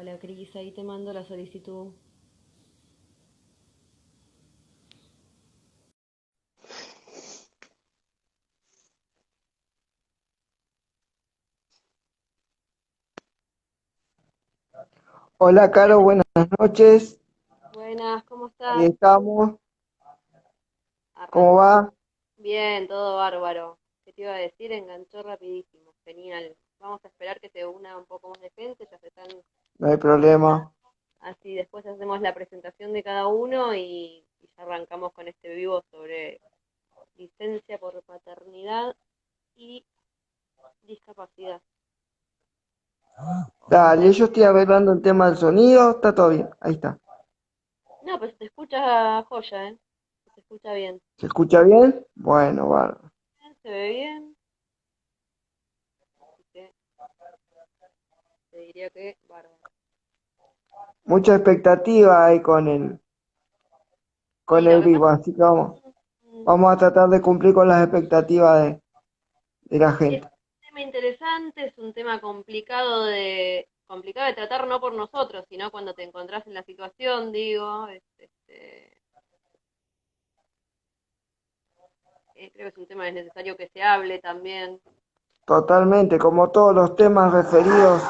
Hola Cris, ahí te mando la solicitud. Hola, Caro, buenas noches. Buenas, ¿cómo Ahí estás? estamos. ¿Cómo Arran... va? Bien, todo bárbaro. ¿Qué te iba a decir? Enganchó rapidísimo. Genial. Vamos a esperar que se una un poco más de gente, ya se están No hay conectando. problema. Así después hacemos la presentación de cada uno y ya arrancamos con este vivo sobre licencia por paternidad y discapacidad. Dale, yo estoy arreglando el tema del sonido. Está todo bien. Ahí está. No, pues se te escucha joya, ¿eh? Se escucha bien. ¿Se escucha bien? Bueno, bárbaro. Se ve bien, así que te diría que bárbaro. Mucha expectativa ahí con Sí, lo el que pasa vivo, así que vamos, mm, vamos a tratar de cumplir con las expectativas de la es gente. un tema interesante, es un tema complicado de tratar no por nosotros, sino cuando te encontrás en la situación, digo, creo que es un tema que es necesario que se hable también, Totalmente, como todos los temas referidos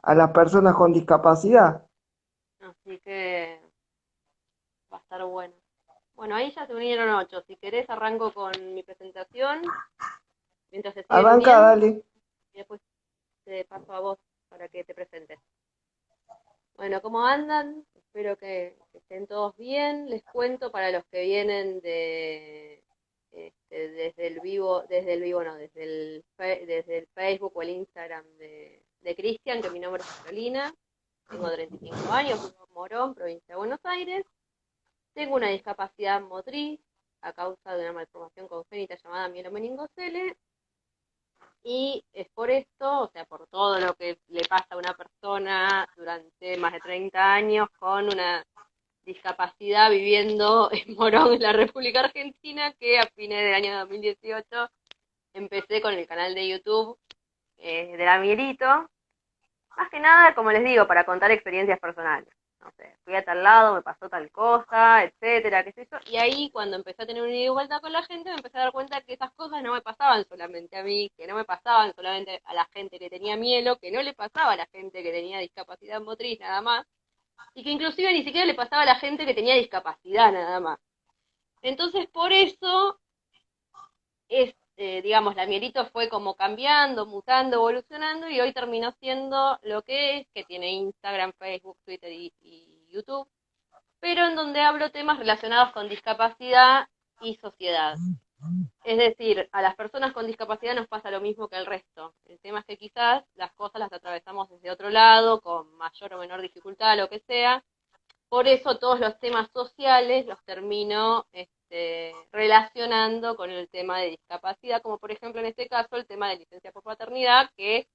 a las personas con discapacidad. así que va a estar bueno. Bueno, ahí ya se unieron 8. Si querés arranco con mi presentación, mientras se siguen Arranca, uniendo, dale. y después te paso a vos para que te presentes. Bueno, ¿cómo andan? Espero que estén todos bien. Les cuento para los que vienen desde el vivo no, desde el Facebook o el Instagram de Cristian, que mi nombre es Carolina, tengo 35 años, vivo en Morón, provincia de Buenos Aires, tengo una discapacidad motriz a causa de una malformación congénita llamada mielomeningocele, y es por esto, o sea, por todo lo que le pasa a una persona durante más de 30 años con una discapacidad viviendo en Morón, en la República Argentina, que a fines del año 2018 empecé con el canal de YouTube de la Mierito, más que nada, como les digo, para contar experiencias personales. No sé, fui a tal lado, me pasó tal cosa, etcétera, qué sé yo. Y ahí, cuando empecé a tener una igualdad con la gente, me empecé a dar cuenta que esas cosas no me pasaban solamente a mí, que no me pasaban solamente a la gente que tenía mielo, que no le pasaba a la gente que tenía discapacidad motriz nada más, y que inclusive ni siquiera le pasaba a la gente que tenía discapacidad nada más. Entonces, por eso digamos, la Mierito fue como cambiando, mutando, evolucionando y hoy terminó siendo lo que es, que tiene Instagram, Facebook, Twitter y YouTube, pero en donde hablo temas relacionados con discapacidad y sociedad. Es decir, a las personas con discapacidad nos pasa lo mismo que al resto. El tema es que quizás las cosas las atravesamos desde otro lado, con mayor o menor dificultad, lo que sea, por eso todos los temas sociales los termino relacionando con el tema de discapacidad, como por ejemplo en este caso el tema de licencia por paternidad, que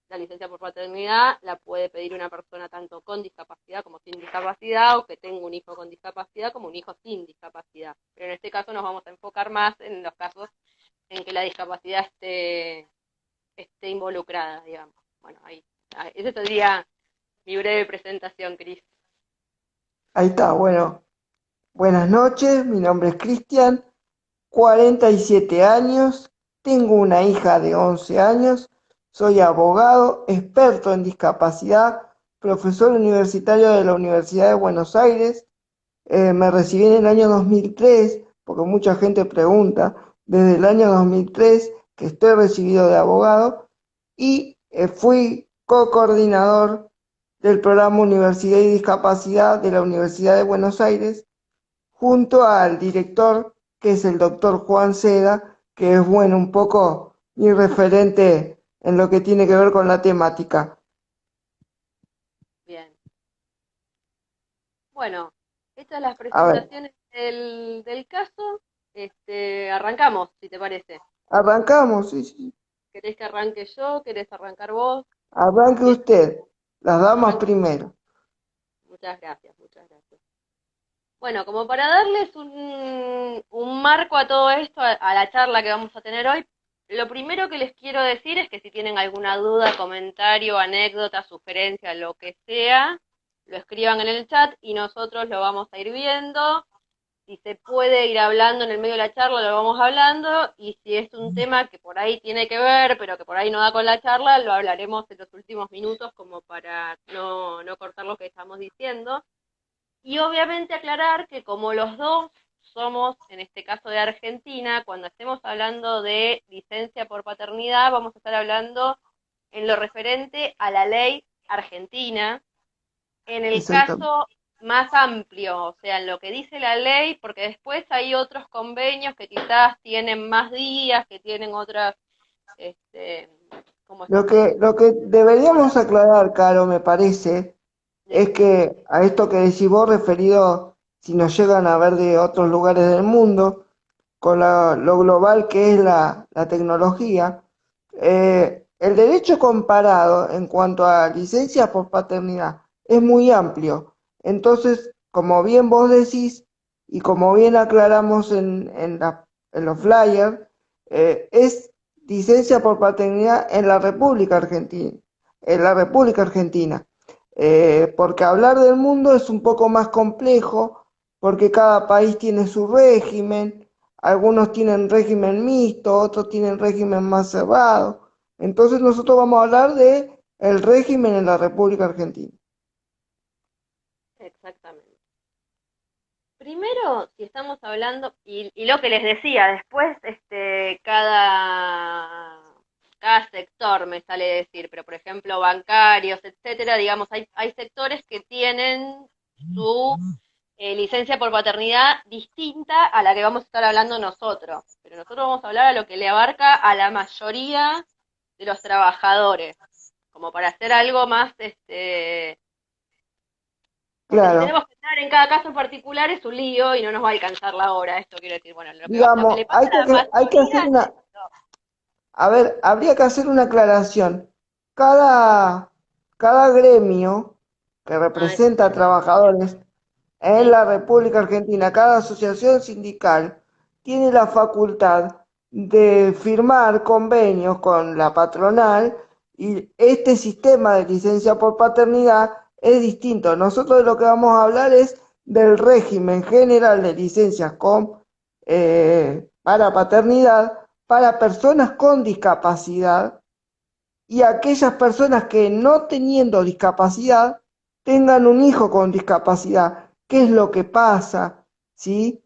la licencia por paternidad la puede pedir una persona tanto con discapacidad como sin discapacidad, o que tenga un hijo con discapacidad como un hijo sin discapacidad. Pero en este caso nos vamos a enfocar más en los casos en que la discapacidad esté involucrada, digamos. Bueno, ahí ese sería mi breve presentación, Cris. Ahí está, bueno. Buenas noches, mi nombre es Cristian, 47 años, tengo una hija de 11 años, soy abogado, experto en discapacidad, profesor universitario de la Universidad de Buenos Aires. Me recibí en el año 2003, porque mucha gente pregunta, desde el año 2003 que estoy recibido de abogado y fui co-coordinador del programa Universidad y Discapacidad de la Universidad de Buenos Aires junto al director, que es el doctor Juan Seda, que es, bueno, un poco mi referente en lo que tiene que ver con la temática. Bien. Bueno, estas las A ver, presentaciones del caso. Arrancamos, si te parece. arrancamos, sí, sí. ¿Querés que arranque yo? ¿Querés arrancar vos? Arranque Bien, usted, las damas arranco. primero. Muchas gracias, muchas gracias. Bueno, como para darles un marco a todo esto, a la charla que vamos a tener hoy, Lo primero que les quiero decir es que si tienen alguna duda, comentario, anécdota, sugerencia, lo que sea, lo escriban en el chat y nosotros lo vamos a ir viendo. Si se puede ir hablando en el medio de la charla, lo vamos hablando, y si es un tema que por ahí tiene que ver, pero que por ahí no da con la charla, lo hablaremos en los últimos minutos como para no cortar lo que estamos diciendo. Y obviamente aclarar que como los dos somos, en este caso de Argentina, cuando estemos hablando de licencia por paternidad, vamos a estar hablando en lo referente a la ley argentina, en el Exactamente. caso más amplio, o sea, en lo que dice la ley, porque después hay otros convenios que quizás tienen más días, que tienen otras, este, ¿cómo es? Lo que deberíamos aclarar, Caro, me parece, es que a esto que decís vos referido, si nos llegan a ver de otros lugares del mundo, con lo global que es la tecnología, el derecho comparado en cuanto a licencia por paternidad es muy amplio. Entonces, como bien vos decís y como bien aclaramos en los flyers, es licencia por paternidad en la República Argentina, porque hablar del mundo es un poco más complejo, porque cada país tiene su régimen, algunos tienen régimen mixto, otros tienen régimen más cerrado. Entonces nosotros vamos a hablar de el régimen en la República Argentina. Exactamente. Primero, si estamos hablando, y lo que les decía, después cada sector me sale decir, pero por ejemplo bancarios, etcétera, digamos, hay sectores que tienen su licencia por paternidad distinta a la que vamos a estar hablando nosotros, pero nosotros vamos a hablar a lo que le abarca a la mayoría de los trabajadores, como para hacer algo más, porque si Claro, tenemos que entrar en cada caso en particular es un lío y no nos va a alcanzar la hora. Esto quiero decir, bueno, lo que le digamos, pasa a la hay que hacer mayoría es una, esto. a ver, habría que hacer una aclaración. Cada, cada gremio que Ah, eso representa a está bueno. trabajadores en Sí, la República Argentina, cada asociación sindical tiene la facultad de firmar convenios con la patronal y este sistema de licencia por paternidad es distinto. Nosotros de lo que vamos a hablar es del régimen general de licencias para paternidad para personas con discapacidad y aquellas personas que no teniendo discapacidad tengan un hijo con discapacidad. ¿Qué es lo que pasa? ¿Sí?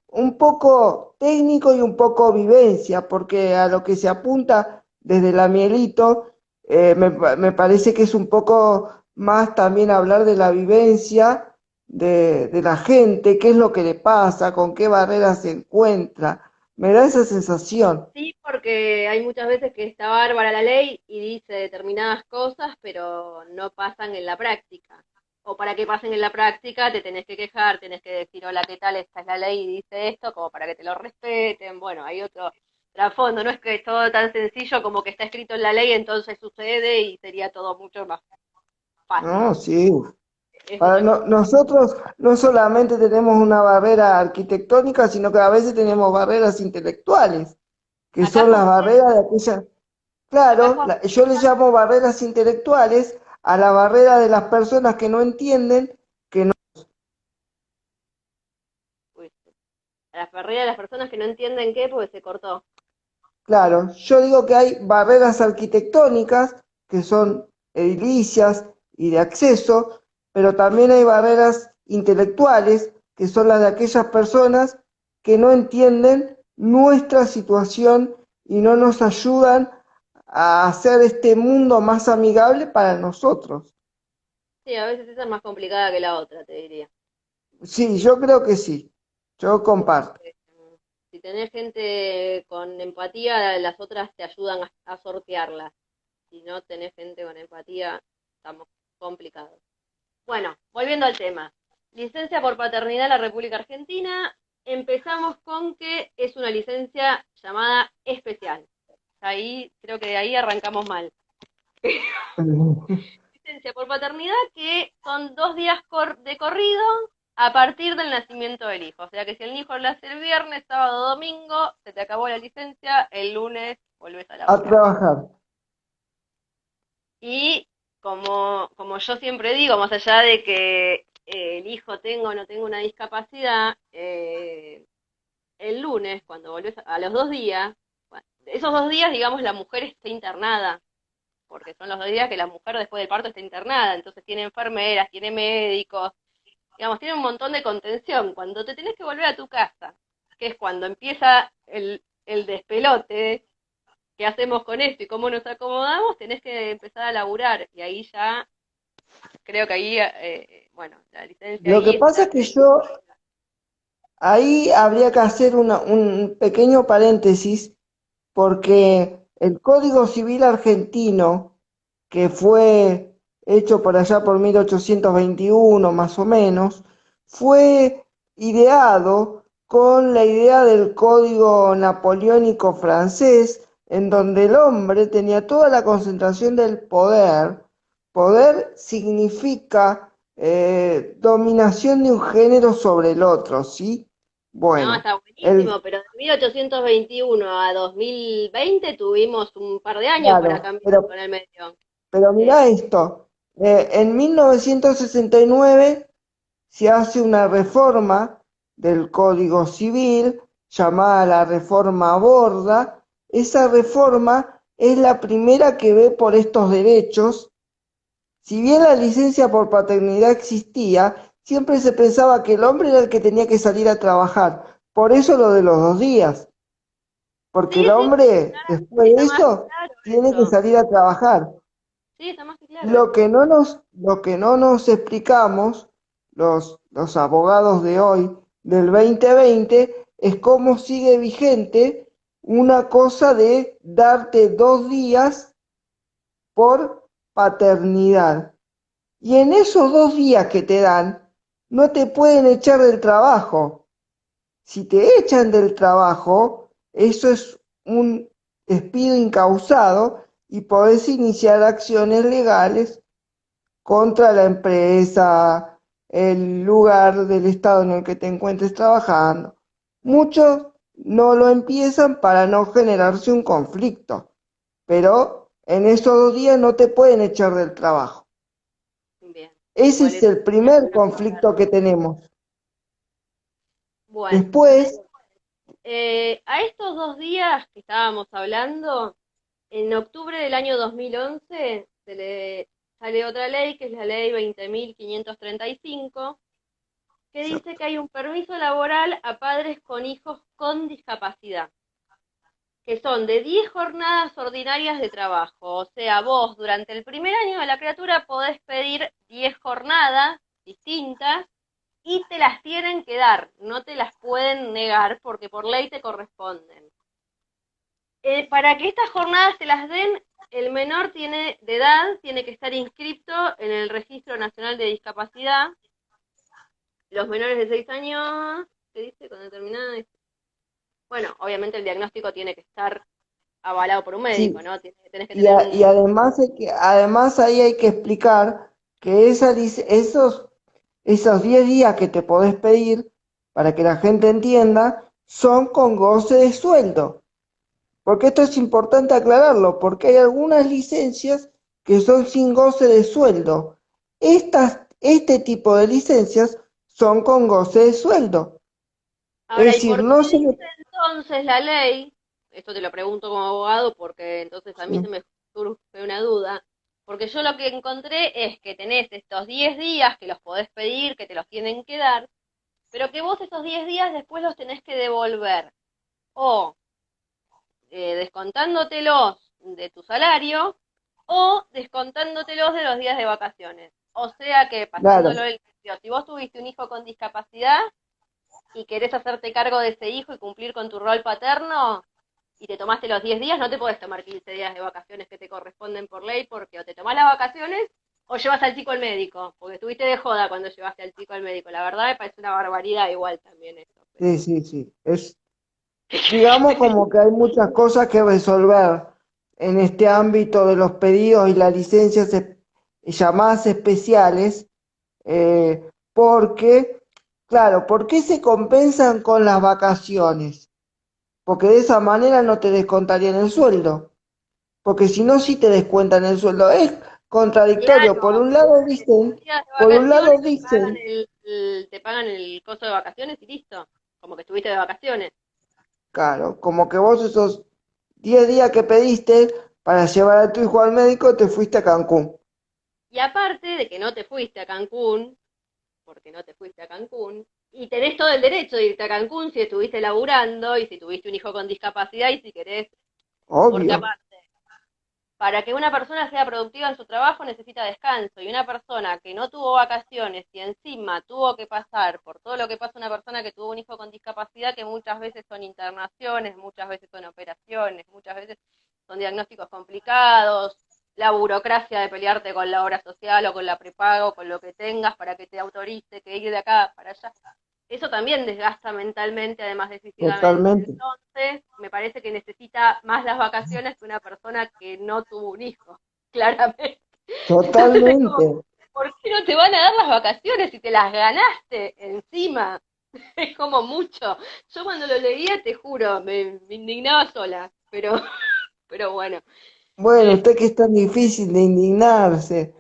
Un poco técnico y un poco vivencia, porque a lo que se apunta desde la Mielito, me parece que es un poco más también hablar de la vivencia de la gente, qué es lo que le pasa, con qué barreras se encuentra. Me da esa sensación. sí, porque hay muchas veces que está bárbara la ley y dice determinadas cosas, pero no pasan en la práctica. O para que pasen en la práctica te tenés que quejar, tenés que decir, hola, ¿qué tal? Esta es la ley y dice esto, como para que te lo respeten. Bueno, hay otro trasfondo, no es que es todo tan sencillo como que está escrito en la ley, entonces sucede y sería todo mucho más fácil. No, sí. Es otra cosa. Nosotros no solamente tenemos una barrera arquitectónica, sino que a veces tenemos barreras intelectuales, que Acá son las José, barreras de aquellas, acá claro, José, yo les llamo barreras intelectuales a la barrera de las personas que no entienden, que no, uy, a la barrera de las personas que no entienden qué, porque se cortó. claro, yo digo que hay barreras arquitectónicas, que son edilicias y de acceso, pero también hay barreras intelectuales, que son las de aquellas personas que no entienden nuestra situación y no nos ayudan a hacer este mundo más amigable para nosotros. Sí, a veces esa es más complicada que la otra, te diría. Sí, yo creo que sí, yo comparto. Porque si tenés gente con empatía, las otras te ayudan a sortearla. Si no tenés gente con empatía, estamos complicados. Bueno, volviendo al tema. Licencia por paternidad en la República Argentina. Empezamos con que es una licencia llamada especial. Ahí creo que de ahí arrancamos mal. Licencia por paternidad que son 2 días de corrido a partir del nacimiento del hijo. O sea que si el hijo nace el viernes, sábado, domingo, se te acabó la licencia el lunes volvés a A laburar. trabajar. Y como yo siempre digo, más allá de que el hijo tenga o no tenga una discapacidad, el lunes, cuando volvés a los 2 días, bueno, esos 2 días, digamos, la mujer está internada, porque son los 2 días que la mujer después del parto está internada, entonces tiene enfermeras, tiene médicos, digamos, tiene un montón de contención. Cuando te tenés que volver a tu casa, que es cuando empieza el despelote, qué hacemos con esto y cómo nos acomodamos, tenés que empezar a laburar. Y ahí ya, creo que ahí, bueno, la licencia Lo que ahí pasa está. es que yo ahí habría que hacer un pequeño paréntesis Sí, porque el Código Civil argentino, que fue hecho por allá por 1821 más o menos, fue ideado con la idea del Código Napoleónico francés, en donde el hombre tenía toda la concentración del poder. Poder significa dominación de un género sobre el otro, ¿sí? no, Bueno, está el, buenísimo, pero de 1821 a 2020 tuvimos un par de años para claro, cambiar con pero el medio. Pero Sí. mira esto, en 1969 se hace una reforma del Código Civil llamada la Reforma Borda. Esa reforma es la primera que ve por estos derechos. Si bien la licencia por paternidad existía, siempre se pensaba que el hombre era el que tenía que salir a trabajar. Por eso lo de los 2 días, porque el Sí, sí, hombre, después de está más que eso, claro tiene que eso. salir a trabajar. Sí, está más que claro Lo eso. que no nos explicamos, los abogados de hoy, del 2020, es cómo sigue vigente una cosa de darte 2 días por paternidad. Y en esos 2 días que te dan, no te pueden echar del trabajo. Si te echan del trabajo, eso es un despido incausado y podés iniciar acciones legales contra la empresa, el lugar del estado en el que te encuentres trabajando. Muchos no lo empiezan para no generarse un conflicto, pero en esos 2 días no te pueden echar del trabajo. Bien, Ese igual es eso el es primer bueno conflicto que saberlo. tenemos. Bueno, Después, a estos 2 días que estábamos hablando, en octubre del año 2011 se le sale otra ley, que es la ley 20.535, que dice que hay un permiso laboral a padres con hijos con discapacidad, que son de 10 jornadas ordinarias de trabajo. O sea, vos durante el primer año de la criatura podés pedir 10 jornadas distintas y te las tienen que dar, no te las pueden negar porque por ley te corresponden. Para que estas jornadas te las den, el menor de edad tiene que estar inscrito en el Registro Nacional de Discapacidad. Los menores de 6 años, ¿qué dice? Con determinada. Bueno, obviamente el diagnóstico tiene que estar avalado por un médico, sí, ¿no? Tenés que y, tener y un. además ahí hay que explicar que esos 10 días que te podés pedir, para que la gente entienda, son con goce de sueldo. Porque esto es importante aclararlo, porque hay algunas licencias que son sin goce de sueldo. Este tipo de licencias son con goce de sueldo. Es Ahora, ¿y decir, por qué no se le... dice entonces la ley? Esto te lo pregunto como abogado porque entonces a mí se Sí, me surge una duda. Porque yo lo que encontré es que tenés estos 10 días que los podés pedir, que te los tienen que dar, pero que vos esos 10 días después los tenés que devolver. O descontándotelos de tu salario o descontándotelos de los días de vacaciones. O sea que pasándolo claro, el si vos tuviste un hijo con discapacidad y querés hacerte cargo de ese hijo y cumplir con tu rol paterno y te tomaste los 10 días, no te podés tomar 15 días de vacaciones que te corresponden por ley porque o te tomás las vacaciones o llevas al chico al médico, porque estuviste de joda cuando llevaste al chico al médico. La verdad me parece una barbaridad igual también eso, sí, pero sí, sí. Digamos como que hay muchas cosas que resolver en este ámbito de los pedidos y las licencias llamadas especiales, porque, claro, ¿por qué se compensan con las vacaciones? porque de esa manera no te descontarían el sueldo, porque si no, sí te descuentan el sueldo. Es contradictorio. Claro, días de Por un lado vacaciones dicen, te pagan el costo de vacaciones y listo. Como que estuviste de vacaciones. claro, como que vos esos 10 días que pediste para llevar a tu hijo al médico, te fuiste a Cancún. Y aparte de que no te fuiste a Cancún, porque no te fuiste a Cancún, y tenés todo el derecho de irte a Cancún si estuviste laburando y si tuviste un hijo con discapacidad y si querés, porque Obvio, aparte, para que una persona sea productiva en su trabajo necesita descanso y una persona que no tuvo vacaciones y encima tuvo que pasar por todo lo que pasa una persona que tuvo un hijo con discapacidad, que muchas veces son internaciones, muchas veces son operaciones, muchas veces son diagnósticos complicados, la burocracia de pelearte con la obra social o con la prepago, con lo que tengas para que te autorice que ir de acá para allá. Eso también desgasta mentalmente, además de físicamente. totalmente, Entonces, me parece que necesita más las vacaciones que una persona que no tuvo un hijo, claramente. Entonces es como, totalmente. ¿por qué no te van a dar las vacaciones si te las ganaste encima? Es como mucho. Yo cuando lo leía, te juro, me indignaba sola, pero bueno. Bueno, Eh, usted que es tan difícil de indignarse.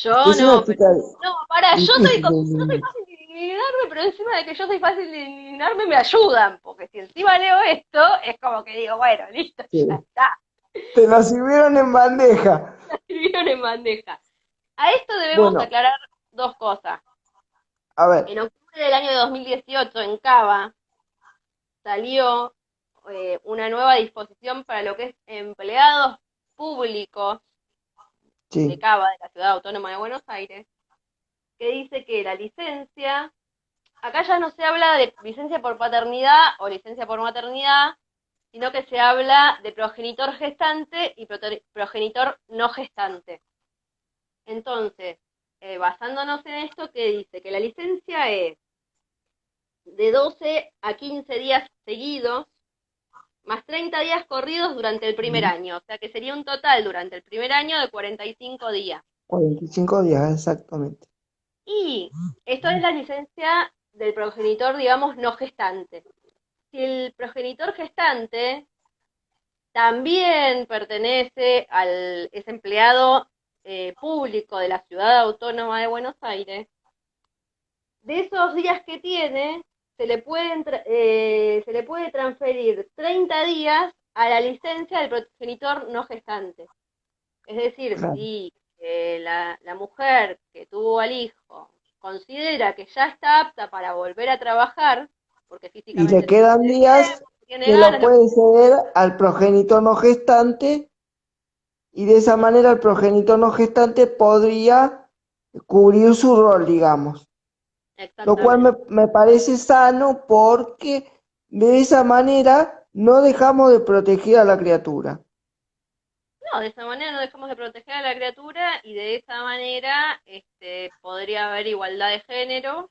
Usted yo es una no, pero chica no, para, difícil de yo soy indignar. fácil de indignarme, pero encima de que yo soy fácil de indignarme me ayudan, porque si encima leo esto, es como que digo, bueno, listo, ya Sí. está, Te la sirvieron en bandeja. la escribieron en bandeja. A esto debemos Bueno, aclarar dos cosas. a ver, En octubre del año 2018, en Cava, salió una nueva disposición para lo que es empleados públicos de sí, Cava, de la Ciudad Autónoma de Buenos Aires, que dice que la licencia, acá ya no se habla de licencia por paternidad o licencia por maternidad, sino que se habla de progenitor gestante y progenitor no gestante. Entonces, basándonos en esto, que dice que la licencia es de 12 a 15 días seguidos, más 30 días corridos durante el primer ujú, año, o sea que sería un total durante el primer año de 45 días. 45 días exactamente. Y esto es la licencia del progenitor, digamos, no gestante. Si el progenitor gestante también pertenece al, es empleado público de la Ciudad Autónoma de Buenos Aires, de esos días que tiene, se le puede transferir 30 días a la licencia del progenitor no gestante. Es decir, Claro. si la mujer que tuvo al hijo considera que ya está apta para volver a trabajar, porque Y le físicamente se quedan siente bien, días porque tiene que lo ganas, lo que puede ceder al progenitor no gestante y de esa manera el progenitor no gestante podría cubrir su rol, digamos. Lo cual exactamente. me parece sano porque de esa manera no dejamos de proteger a la criatura. No, de esa manera no dejamos de proteger a la criatura y de esa manera podría haber igualdad de género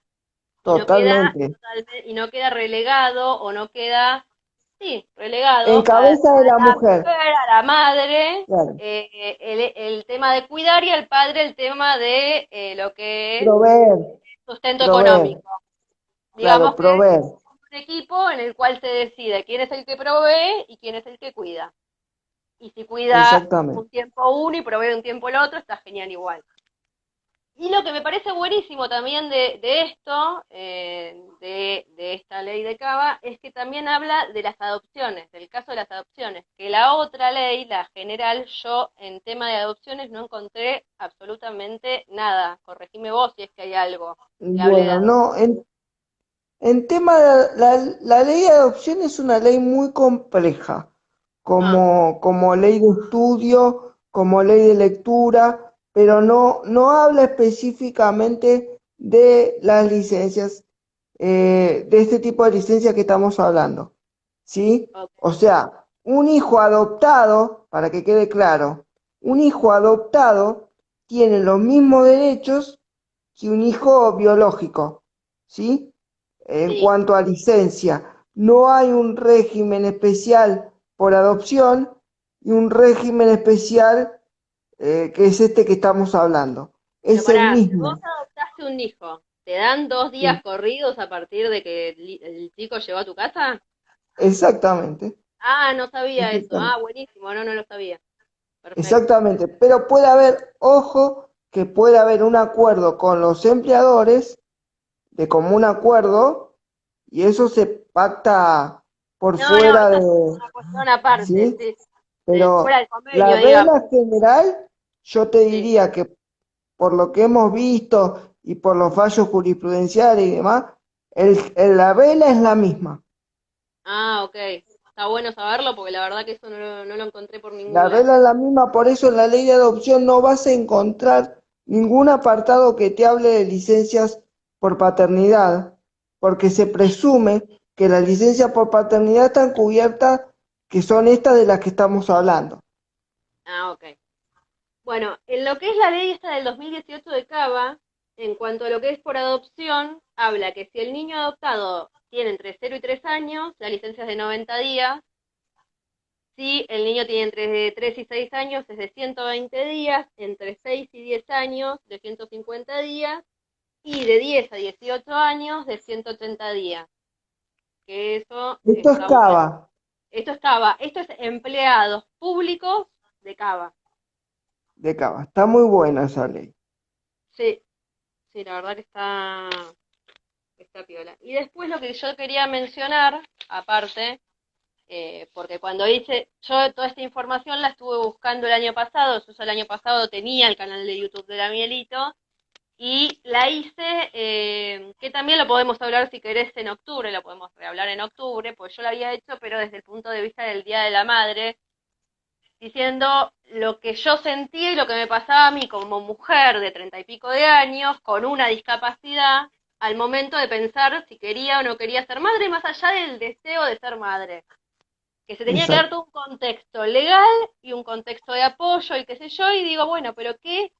y no queda Totalmente. y no queda relegado o no queda, sí, En relegado cabeza de la a la mujer. mujer, a la madre, Claro. el tema de cuidar y al padre el tema de lo que es Proveer, sustento proveer. económico. Claro, Digamos que es proveer. un equipo en el cual se decide quién es el que provee y quién es el que cuida. Y si cuida Exactamente. un tiempo uno y provee un tiempo el otro, está genial igual. Y lo que me parece buenísimo también de esto, de esta ley de Cava, es que también habla de las adopciones, del caso de las adopciones, que la otra ley, la general, yo en tema de adopciones no encontré absolutamente nada. Corregime vos si es que hay algo que hable de Bueno, adopción. no, en tema de la ley de adopción es una ley muy compleja, Ah, como ley de estudio, como ley de lectura, pero no habla específicamente de las licencias, de este tipo de licencias que estamos hablando, ¿sí? ok, O sea, un hijo adoptado, para que quede claro, un hijo adoptado tiene los mismos derechos que un hijo biológico, ¿sí? En sí. cuanto a licencia, no hay un régimen especial por adopción y un régimen especial que es este que estamos hablando. Pero Es el pará, si vos mismo. adoptaste un hijo, ¿te dan 2 días Sí. corridos a partir de que el chico llegó a tu casa? Exactamente, Ah, no sabía eso. Ah, exactamente, buenísimo, no, no lo sabía. Perfecto. exactamente. Pero puede haber, ojo, que puede haber un acuerdo con los empleadores de común acuerdo y eso se pacta por No, no, fuera eso es de, una cuestión aparte, ¿sí? sí. Fuera Pero del la convenio, digamos. regla general, yo te Sí. diría que por lo que hemos visto y por los fallos jurisprudenciales y demás, la regla es la misma. Ah, ok. Está bueno saberlo porque la verdad que eso no lo encontré por ningún La lado. regla es la misma, por eso en la ley de adopción no vas a encontrar ningún apartado que te hable de licencias por paternidad, porque se presume que las licencias por paternidad están cubiertas, que son estas de las que estamos hablando. Ah, ok. Bueno, en lo que es la ley esta del 2018 de Cava, en cuanto a lo que es por adopción, habla que si el niño adoptado tiene entre 0 y 3 años, la licencia es de 90 días. Si el niño tiene entre 3 y 6 años, es de 120 días. Entre 6 y 10 años, de 150 días. Y de 10 a 18 años, de 180 días. Que eso Esto es está bueno. Cava, Esto es Cava. Esto es empleados públicos de Cava. de Cava. Está muy buena esa ley. Sí, sí, la verdad que está piola. Y después lo que yo quería mencionar, aparte, porque cuando yo toda esta información la estuve buscando el año pasado, yo ya el año pasado tenía el canal de YouTube de la Mielito, y la hice, que también lo podemos hablar si querés en octubre, lo podemos rehablar en octubre, pues yo la había hecho, pero desde el punto de vista del Día de la Madre, diciendo lo que yo sentía y lo que me pasaba a mí como mujer de 30 y pico de años con una discapacidad al momento de pensar si quería o no quería ser madre, más allá del deseo de ser madre. Que se tenía que dar Exacto. todo un contexto legal y un contexto de apoyo y qué sé yo, y digo, bueno, pero ¿qué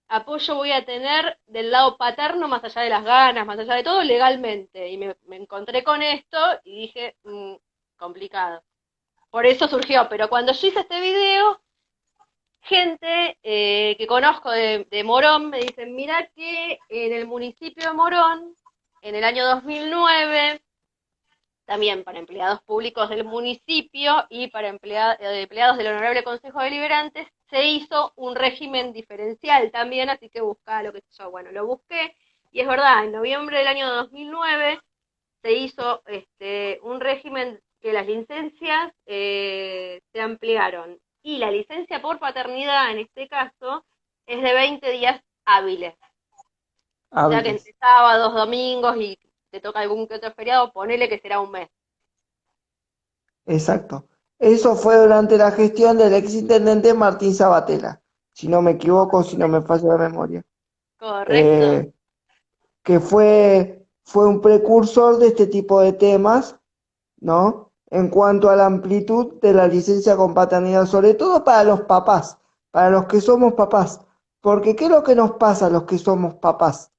apoyo voy a tener del lado paterno más allá de las ganas, más allá de todo legalmente? Y me encontré con esto y dije, complicado. Por eso surgió, pero cuando yo hice este video, gente que conozco de Morón me dicen, mira que en el municipio de Morón, en el año 2009, también para empleados públicos del municipio y para empleados del Honorable Consejo Deliberante, se hizo un régimen diferencial también, así que buscá lo que sé yo. Bueno, lo busqué y es verdad, en noviembre del año 2009 se hizo un régimen que las licencias se ampliaron y la licencia por paternidad en este caso es de 20 días hábiles. O sea que Hábiles. entre sábados, domingos y te toca algún que otro feriado, ponele que será un mes. Exacto. Eso fue durante la gestión del exintendente Martín Sabatella, si no me equivoco, si no me falla la memoria. Correcto. Eh, que fue un precursor de este tipo de temas, ¿no? En cuanto a la amplitud de la licencia con paternidad, sobre todo para los papás, para los que somos papás. Porque ¿qué es lo que nos pasa a los que somos papás?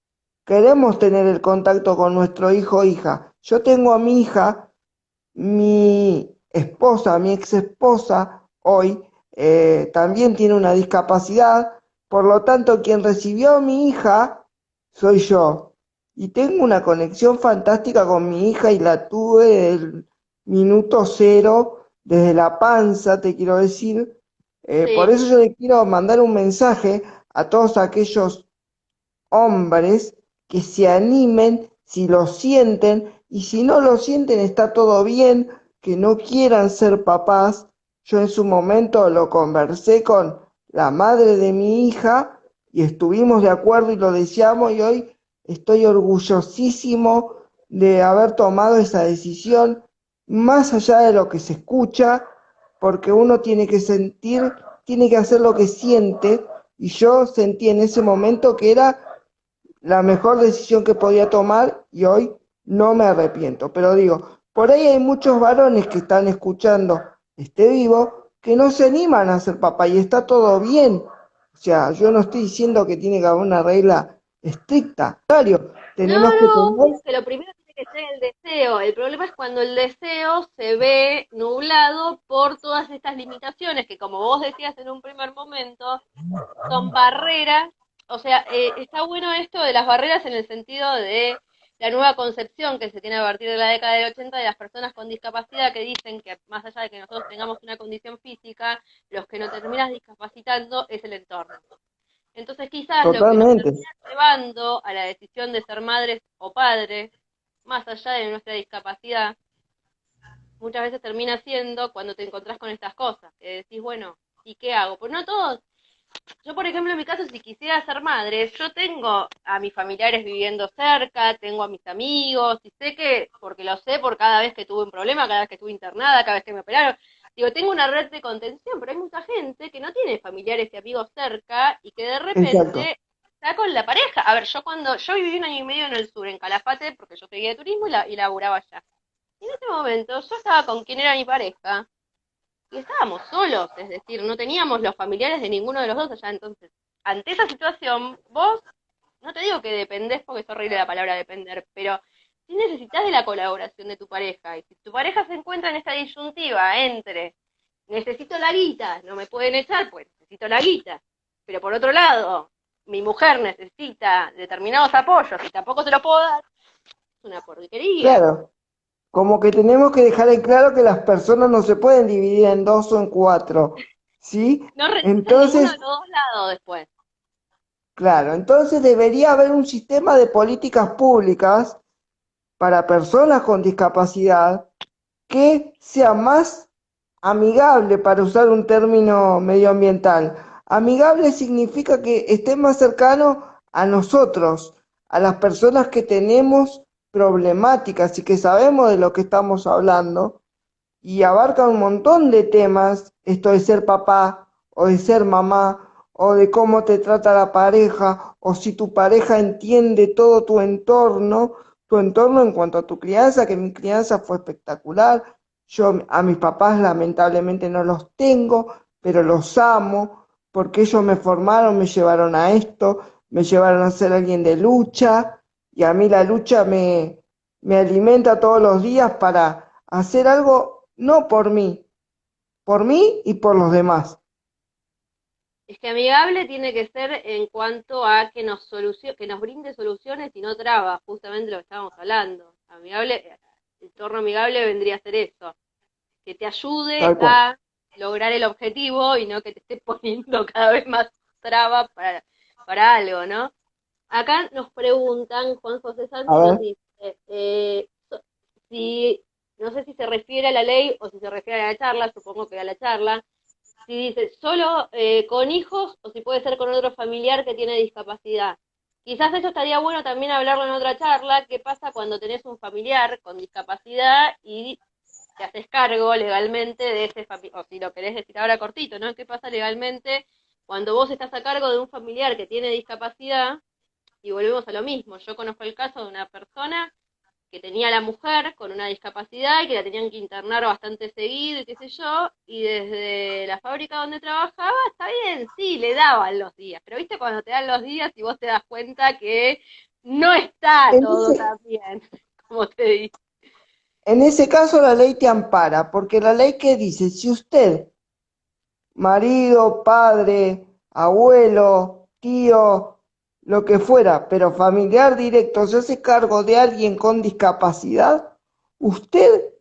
Queremos tener el contacto con nuestro hijo o hija. Yo tengo a mi hija, mi esposa, mi ex esposa, hoy también tiene una discapacidad, por lo tanto quien recibió a mi hija soy yo. Y tengo una conexión fantástica con mi hija y la tuve desde el minuto cero, desde la panza, te quiero decir. Por Sí, eso yo le quiero mandar un mensaje a todos aquellos hombres que se animen si lo sienten y si no lo sienten está todo bien, que no quieran ser papás. Yo en su momento lo conversé con la madre de mi hija y estuvimos de acuerdo y lo deseamos y hoy estoy orgullosísimo de haber tomado esa decisión más allá de lo que se escucha, porque uno tiene que sentir, tiene que hacer lo que siente y yo sentí en ese momento que era la mejor decisión que podía tomar y hoy no me arrepiento. Pero digo, por ahí hay muchos varones que están escuchando este vivo que no se animan a ser papá y está todo bien. O sea, yo no estoy diciendo que tiene que haber una regla estricta. Al contrario, no, tenemos que no, tener, obvio que lo primero tiene que ser el deseo. El problema es cuando el deseo se ve nublado por todas estas limitaciones que, como vos decías en un primer momento, son barreras. O sea, está bueno esto de las barreras en el sentido de la nueva concepción que se tiene a partir de la década del 80 de las personas con discapacidad, que dicen que más allá de que nosotros tengamos una condición física, los que nos terminas discapacitando es el entorno. Entonces quizás lo que nos Totalmente. termina llevando a la decisión de ser madres o padres, más allá de nuestra discapacidad, muchas veces termina siendo cuando te encontrás con estas cosas, que decís, bueno, ¿y qué hago? Pues no todos. Yo, por ejemplo, en mi caso, si quisiera ser madre, yo tengo a mis familiares viviendo cerca, tengo a mis amigos, y sé que, porque lo sé por cada vez que tuve un problema, cada vez que estuve internada, cada vez que me operaron, digo, tengo una red de contención, pero hay mucha gente que no tiene familiares y amigos cerca y que de Exacto. repente está con la pareja. A ver, yo viví 1 año y medio en el sur, en Calafate, porque yo seguía de turismo y laburaba allá. Y en ese momento yo estaba con quien era mi pareja, y estábamos solos, es decir, no teníamos los familiares de ninguno de los dos allá. Entonces, ante esa situación, vos, no te digo que dependés, porque es horrible la palabra depender, pero sí necesitas de la colaboración de tu pareja. Y si tu pareja se encuentra en esta disyuntiva entre necesito la guita, no me pueden echar, pues necesito la guita, pero por otro lado, mi mujer necesita determinados apoyos y tampoco se lo puedo dar, es una porquería. Claro. Como que tenemos que dejar en claro que las personas no se pueden dividir en dos o en cuatro, ¿sí? No resisten ninguno de Entonces, los dos lados después. claro, entonces debería haber un sistema de políticas públicas para personas con discapacidad que sea más amigable, para usar un término medioambiental. Amigable significa que esté más cercano a nosotros, a las personas que tenemos problemáticas y que sabemos de lo que estamos hablando, y abarca un montón de temas, esto de ser papá o de ser mamá o de cómo te trata la pareja o si tu pareja entiende todo tu entorno en cuanto a tu crianza, que mi crianza fue espectacular. Yo a mis papás lamentablemente no los tengo, pero los amo porque ellos me formaron, me llevaron a esto, me llevaron a ser alguien de lucha y a mí la lucha me alimenta todos los días para hacer algo no por mí y por los demás. Es que amigable tiene que ser en cuanto a que nos brinde soluciones y no trabas, justamente lo que estábamos hablando. Amigable, el entorno amigable vendría a ser eso, que te ayude Tal cual. a lograr el objetivo y no que te esté poniendo cada vez más trabas para algo, ¿no? Acá nos preguntan, Juan José A Santi nos ver, dice, si, no sé si se refiere a la ley o si se refiere a la charla, supongo que a la charla, si dice solo con hijos o si puede ser con otro familiar que tiene discapacidad. Quizás eso estaría bueno también hablarlo en otra charla, qué pasa cuando tenés un familiar con discapacidad y te haces cargo legalmente de ese familiar, o si lo querés decir ahora cortito, ¿no? ¿Qué pasa legalmente cuando vos estás a cargo de un familiar que tiene discapacidad? Y volvemos a lo mismo, yo conozco el caso de una persona que tenía a la mujer con una discapacidad y que la tenían que internar bastante seguido y qué sé yo, y desde la fábrica donde trabajaba, está bien, sí, le daban los días, pero viste cuando te dan los días y vos te das cuenta que no está en todo ese, tan bien, como te digo. en ese caso la ley te ampara, porque la ley que dice, si usted, marido, padre, abuelo, tío, lo que fuera, pero familiar directo, se hace cargo de alguien con discapacidad, usted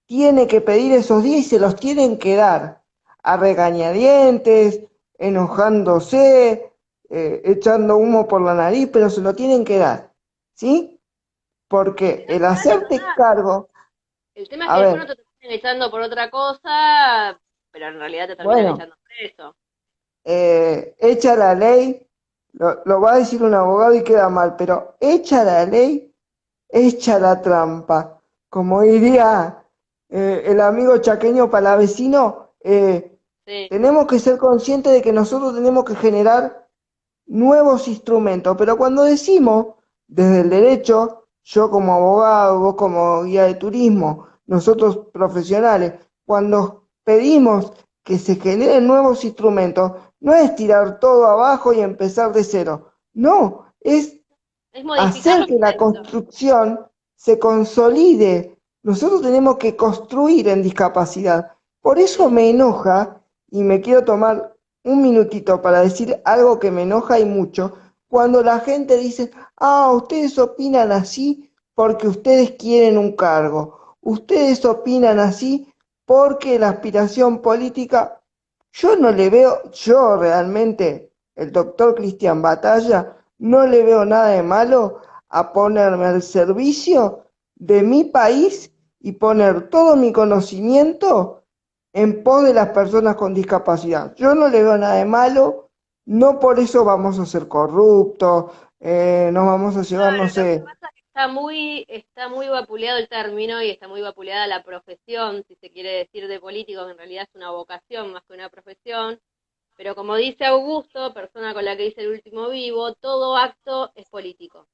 tiene que pedir esos días y se los tienen que dar a regañadientes, enojándose, echando humo por la nariz, pero se lo tienen que dar, ¿sí? Porque el hacerte cargo, El tema es a que después no ver, te terminan echando por otra cosa, pero en realidad te terminan bueno, echando por eso. echa la ley, lo va a decir un abogado y queda mal, pero echa la ley, echa la trampa, como diría el amigo chaqueño palavecino. Sí. Tenemos que ser conscientes de que nosotros tenemos que generar nuevos instrumentos, pero cuando decimos desde el derecho, yo como abogado, vos como guía de turismo, nosotros profesionales, cuando pedimos que se generen nuevos instrumentos, no es tirar todo abajo y empezar de cero, no, es Es modificar hacer lo que que está la hecho. construcción se consolide. Nosotros tenemos que construir en discapacidad. Por eso Sí. me enoja, y me quiero tomar un minutito para decir algo que me enoja y mucho, cuando la gente dice, ah, ustedes opinan así porque ustedes quieren un cargo, ustedes opinan así porque la aspiración política, yo no le veo, yo realmente, el doctor Cristian Batalla, no le veo nada de malo a ponerme al servicio de mi país y poner todo mi conocimiento en pos de las personas con discapacidad. Yo no le veo nada de malo, no por eso vamos a ser corruptos, nos vamos a llevar, no Claro, lo que sé, pasa es que está muy vapuleado el término y está muy vapuleada la profesión, si se quiere decir de político, que en realidad es una vocación más que una profesión. Pero como dice Augusto, persona con la que hice el último vivo, todo acto es político.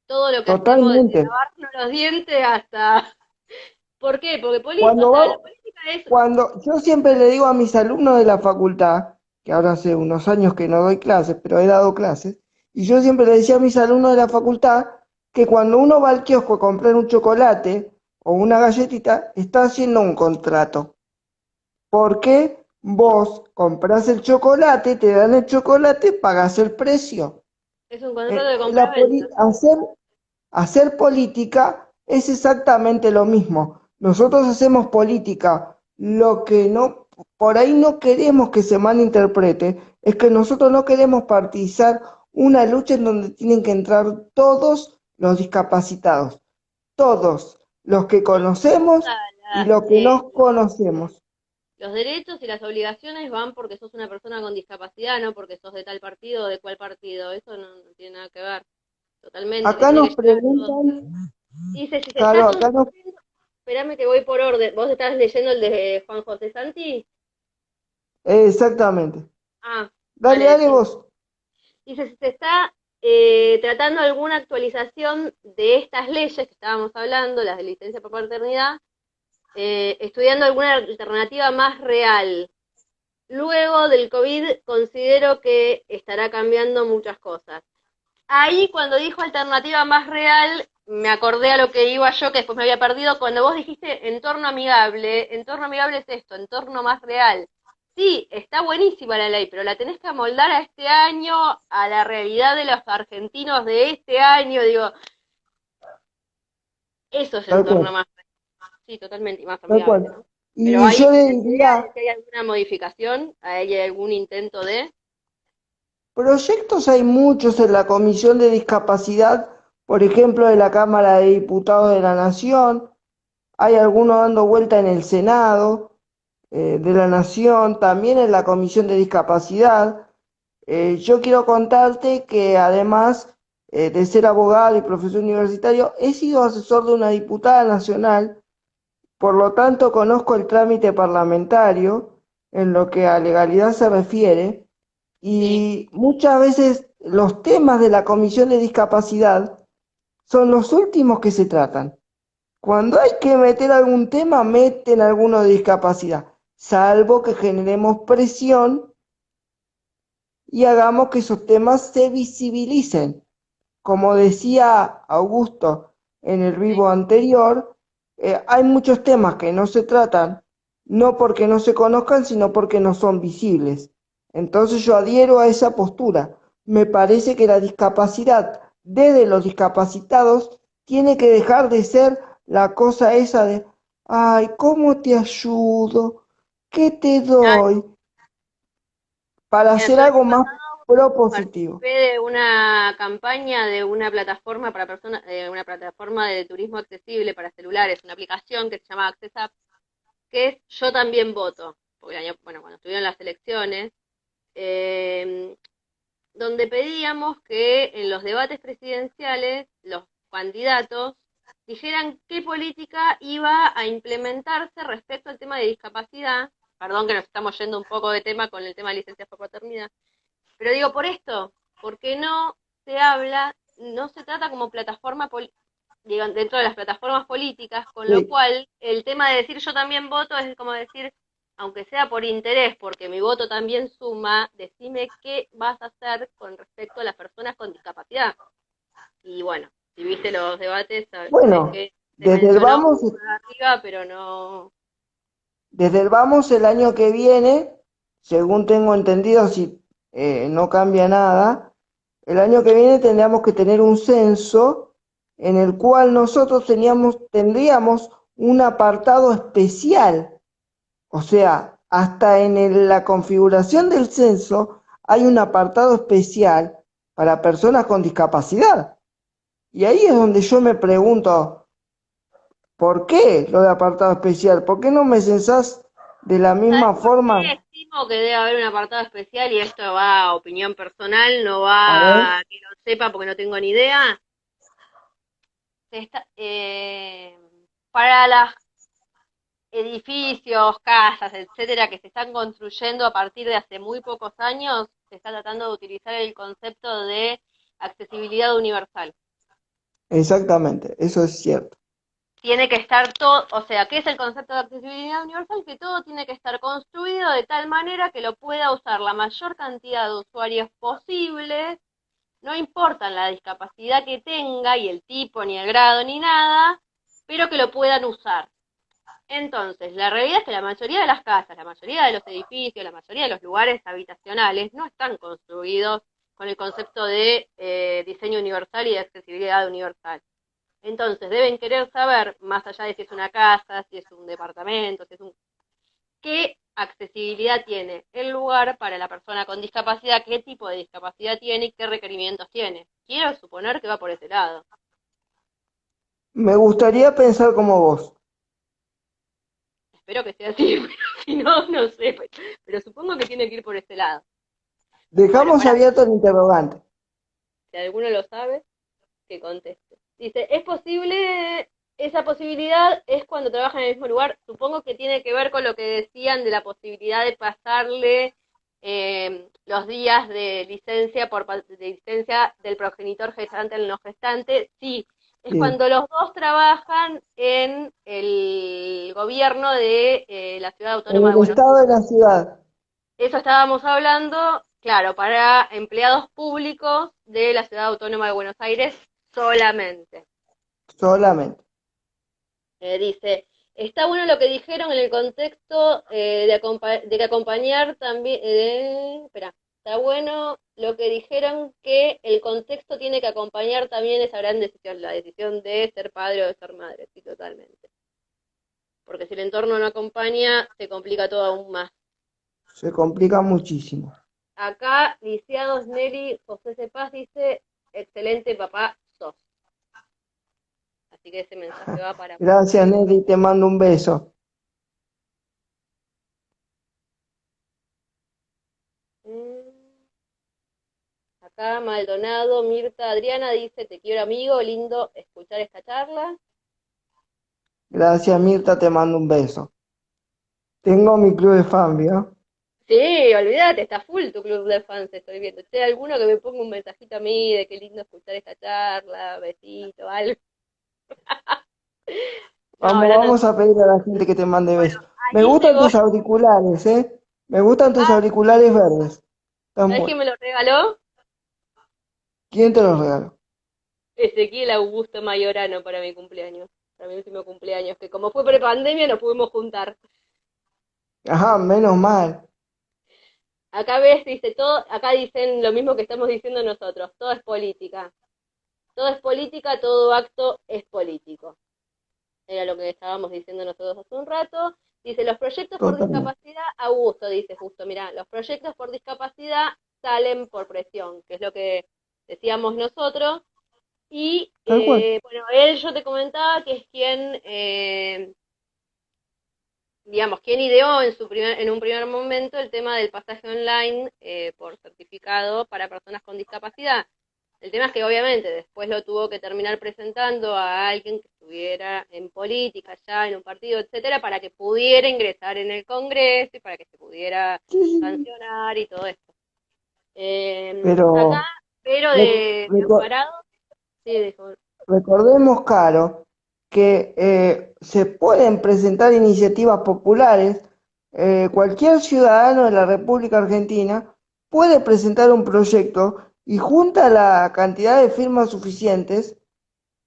Todo lo que hacemos, desde totalmente. lavarnos los dientes hasta... ¿Por qué? Porque o Cuando, sea, la va- política es... cuando yo siempre le digo a mis alumnos de la facultad, que ahora hace unos años que no doy clases, pero he dado clases, y yo siempre le decía a mis alumnos de la facultad que cuando uno va al kiosco a comprar un chocolate o una galletita, está haciendo un contrato. Porque vos compras el chocolate, te dan el chocolate, pagas el precio. Es un contrato de La compra-venta. hacer política es exactamente lo mismo. Nosotros hacemos política. Lo que no, por ahí no queremos que se malinterprete, es que nosotros no queremos partizar una lucha en donde tienen que entrar todos los discapacitados, todos los que No conocemos importa y los que no conocemos. los derechos y las obligaciones van porque sos una persona con discapacidad, no porque sos de tal partido o de cuál partido. Eso no tiene nada que ver. Totalmente, te Acá tiene nos que llegar a todos. preguntan, Dice, si se está claro, acá nos, construyendo, espérame que voy por orden. ¿Vos estás leyendo el de Juan José Santi? exactamente. Ah, Dale, vale, dale decime. vos. Dice, si se está tratando alguna actualización de estas leyes que estábamos hablando, las de licencia por paternidad, estudiando alguna alternativa más real. Luego del COVID considero que estará cambiando muchas cosas. Ahí cuando dijo alternativa más real, me acordé a lo que iba yo, que después me había perdido, cuando vos dijiste entorno amigable es esto, entorno más real. Sí, está buenísima la ley, pero la tenés que amoldar a este año, a la realidad de los argentinos de este año, digo, eso es Tal entorno cual, más real. Sí, totalmente, y más tal amigable, cual. ¿no? Pero Y hay, yo le ¿tenés idea diría, de si hay alguna modificación? ¿Hay algún intento de? proyectos hay muchos en la Comisión de Discapacidad, por ejemplo, de la Cámara de Diputados de la Nación, hay algunos dando vuelta en el Senado de la Nación, también en la Comisión de Discapacidad. Yo quiero contarte que además de ser abogado y profesor universitario, he sido asesor de una diputada nacional. Por lo tanto, conozco el trámite parlamentario en lo que a legalidad se refiere Sí. y muchas veces los temas de la Comisión de Discapacidad son los últimos que se tratan. Cuando hay que meter algún tema, meten alguno de discapacidad, salvo que generemos presión y hagamos que esos temas se visibilicen. Como decía Augusto en el Sí. vivo anterior, hay muchos temas que no se tratan, no porque no se conozcan, sino porque no son visibles. Entonces yo adhiero a esa postura. Me parece que la discapacidad desde los discapacitados tiene que dejar de ser la cosa esa de, ay, ¿cómo te ayudo? ¿Qué te Ah, doy? Para mira, hacer yo el algo año más pasado propositivo. participé de una campaña de una plataforma para personas, una plataforma de turismo accesible para celulares, una aplicación que se llama AccessUp, que es Yo también voto, porque el año, bueno, cuando estuvieron las elecciones, eh, donde pedíamos que en los debates presidenciales los candidatos dijeran qué política iba a implementarse respecto al tema de discapacidad. Perdón que nos estamos yendo un poco de tema con el tema de licencias por paternidad, pero digo, por esto, porque no se habla, no se trata como plataforma, digo, dentro de las plataformas políticas, con lo Sí, cual el tema de decir yo también voto es como decir, aunque sea por interés, porque mi voto también suma, decime qué vas a hacer con respecto a las personas con discapacidad. Y bueno, si viste los debates, sabés bueno, que se desde el mencionó vamos por arriba, pero no... Desde el Vamos el año que viene, según tengo entendido, si no cambia nada, el año que viene tendríamos que tener un censo en el cual nosotros tendríamos un apartado especial. O sea, hasta en la configuración del censo hay un apartado especial para personas con discapacidad. Y ahí es donde yo me pregunto, ¿por qué lo de apartado especial? ¿Por qué no me censás de la ¿Sabes misma por forma? qué estimo que debe haber un apartado especial? Y esto va a opinión personal, no A ver, va a que lo sepa porque no tengo ni idea. Para los edificios, casas, etcétera, que se están construyendo a partir de hace muy pocos años, se está tratando de utilizar el concepto de accesibilidad universal. exactamente, eso es cierto. Tiene que estar todo, o sea, ¿qué es el concepto de accesibilidad universal? Que todo tiene que estar construido de tal manera que lo pueda usar la mayor cantidad de usuarios posibles, no importa la discapacidad que tenga y el tipo, ni el grado, ni nada, pero que lo puedan usar. Entonces, la realidad es que la mayoría de las casas, la mayoría de los edificios, la mayoría de los lugares habitacionales no están construidos con el concepto de diseño universal y de accesibilidad universal. Entonces, deben querer saber, más allá de si es una casa, si es un departamento, si es un... qué accesibilidad tiene el lugar para la persona con discapacidad, qué tipo de discapacidad tiene y qué requerimientos tiene. Quiero suponer que va por ese lado. Me gustaría pensar como vos. Espero que sea así, pero si no, no sé. Pero supongo que tiene que ir por ese lado. Bueno, Dejamos para, abierto el interrogante. si alguno lo sabe, que conteste. Dice, ¿es posible, esa posibilidad es cuando trabajan en el mismo lugar? Supongo que tiene que ver con lo que decían de la posibilidad de pasarle los días de licencia de licencia del progenitor gestante al no gestante. Sí, es Sí. cuando los dos trabajan en el gobierno de la Ciudad En Autónoma de el Buenos estado Aires. de la ciudad, Eso estábamos hablando, claro, para empleados públicos de la Ciudad Autónoma de Buenos Aires solamente. solamente. Dice, está bueno lo que dijeron en el contexto de que acompañar también, espera, está bueno lo que dijeron que el contexto tiene que acompañar también esa gran decisión, la decisión de ser padre o de ser madre, sí, totalmente. Porque si el entorno no acompaña, se complica todo aún más. Se complica muchísimo. Acá, Lisiados Nelly José Cepaz dice, excelente papá sos. Así que ese mensaje va para vos. Gracias, Nelly, te mando un beso. Mm, Acá Maldonado, Mirta, Adriana dice, te quiero amigo, lindo escuchar esta charla. Gracias, Mirta, te mando un beso. Tengo mi club de fan, ¿vio? Sí, olvídate, está full tu club de fans, estoy viendo. Si hay alguno que me ponga un mensajito a mí de qué lindo escuchar esta charla, besito, algo. No, Vamos, hablando en vamos serio. a pedir a la gente que te mande Bueno, besos. Me ahí gustan llegó. tus auriculares, ¿eh? Me gustan tus Ah, auriculares verdes. Están ¿sabes quién buenos. me lo regaló? ¿Quién te los regaló? Ezequiel Augusto Mayorano para mi cumpleaños, para mi último cumpleaños, que como fue prepandemia nos pudimos juntar. Ajá, menos mal. Acá ves, dice todo, acá dicen lo mismo que estamos diciendo nosotros, todo es política. Todo es política, todo acto es político. Era lo que estábamos diciendo nosotros hace un rato. Dice, los proyectos por Totalmente. discapacidad, Augusto dice justo, mira, los proyectos por discapacidad salen por presión, que es lo que decíamos nosotros. Y Tal cual. bueno, él yo te comentaba que es quien digamos, quien ideó en un primer momento el tema del pasaje online por certificado para personas con discapacidad. El tema es que obviamente después lo tuvo que terminar presentando a alguien que estuviera en política, ya en un partido, etcétera, para que pudiera ingresar en el Congreso y para que se pudiera Sí, sí, sí. sancionar y todo esto. Acá, Pero pero re- de reco- amparado, sí, dijo, recordemos, Caro, que se pueden presentar iniciativas populares. Cualquier ciudadano de la República Argentina puede presentar un proyecto y junta la cantidad de firmas suficientes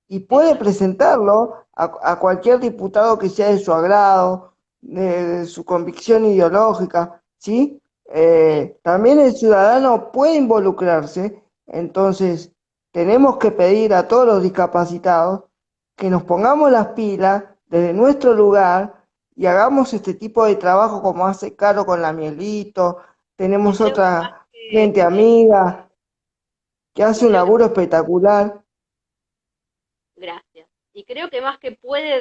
y puede exacto. presentarlo a cualquier diputado que sea de su agrado, de su convicción ideológica, ¿sí? Sí. También el ciudadano puede involucrarse Entonces, tenemos que pedir a todos los discapacitados que nos pongamos las pilas desde nuestro lugar y hagamos este tipo de trabajo como hace Caro con la Mielito. Y Tenemos creo que más otra que gente amiga que y hace un creo que laburo espectacular. gracias. Y creo que más que puede,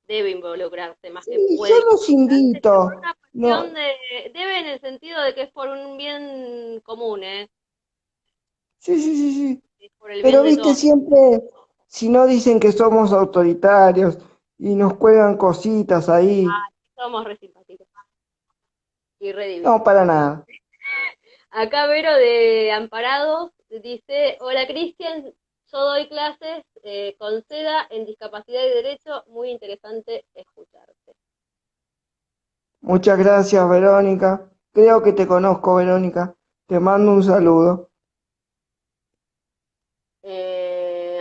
debe involucrarse, más que Sí, yo puede. los Está por invito. una cuestión No, de, debe en el sentido de que es por un bien común, ¿eh? sí, sí, sí, sí. Es por el bien Pero de viste, todos. siempre, si no dicen que somos autoritarios y nos cuelgan cositas ahí, Ah, somos re simpáticos y re no, divinos. para nada. Acá Vero de Amparados dice, hola Cristian, yo doy clases con SEDA en discapacidad y derecho, muy interesante escucharte. Muchas gracias, Verónica. Creo que te conozco, Verónica. Te mando un saludo.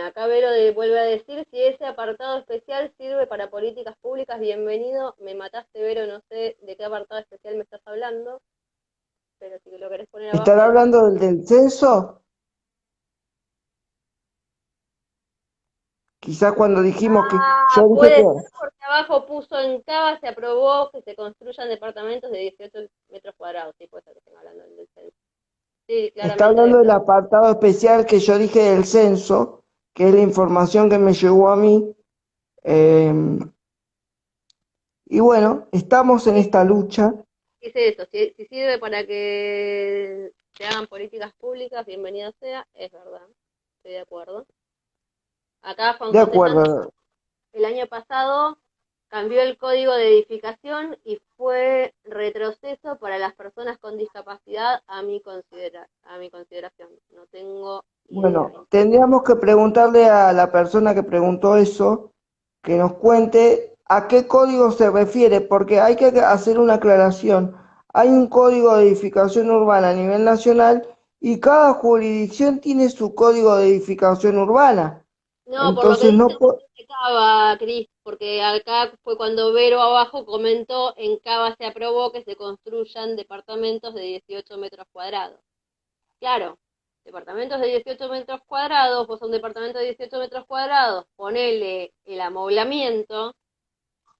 Acá Vero vuelve a decir, si ese apartado especial sirve para políticas públicas, bienvenido. Me mataste, Vero, no sé de qué apartado especial me estás hablando, pero si lo querés poner abajo ¿Estará del... hablando del censo? Quizás cuando dijimos que Ah, yo dije puede que ser porque abajo puso en Cava, se aprobó que se construyan departamentos de 18 metros cuadrados. Sí, puede ser que estén hablando del censo. Sí, está claramente debe hablando del ser. apartado especial que yo dije del censo, que es la información que me llegó a mí. Eh, y bueno, estamos en Sí, esta lucha. dice eso, si sirve para que se hagan políticas públicas, bienvenido sea, es verdad, estoy de acuerdo. Acá Juan De José Santos, acuerdo. el año pasado cambió el código de edificación y fue retroceso para las personas con discapacidad a mi consideración. No tengo idea. Bueno, tendríamos que preguntarle a la persona que preguntó eso, que nos cuente a qué código se refiere, porque hay que hacer una aclaración. Hay un código de edificación urbana a nivel nacional y cada jurisdicción tiene su código de edificación urbana. No, por lo que Entonces dice no po- de Cava, Cris, porque acá fue cuando Vero abajo comentó, en Cava se aprobó que se construyan departamentos de 18 metros cuadrados. Claro, departamentos de 18 metros cuadrados, vos a un departamento de 18 metros cuadrados, ponele el amoblamiento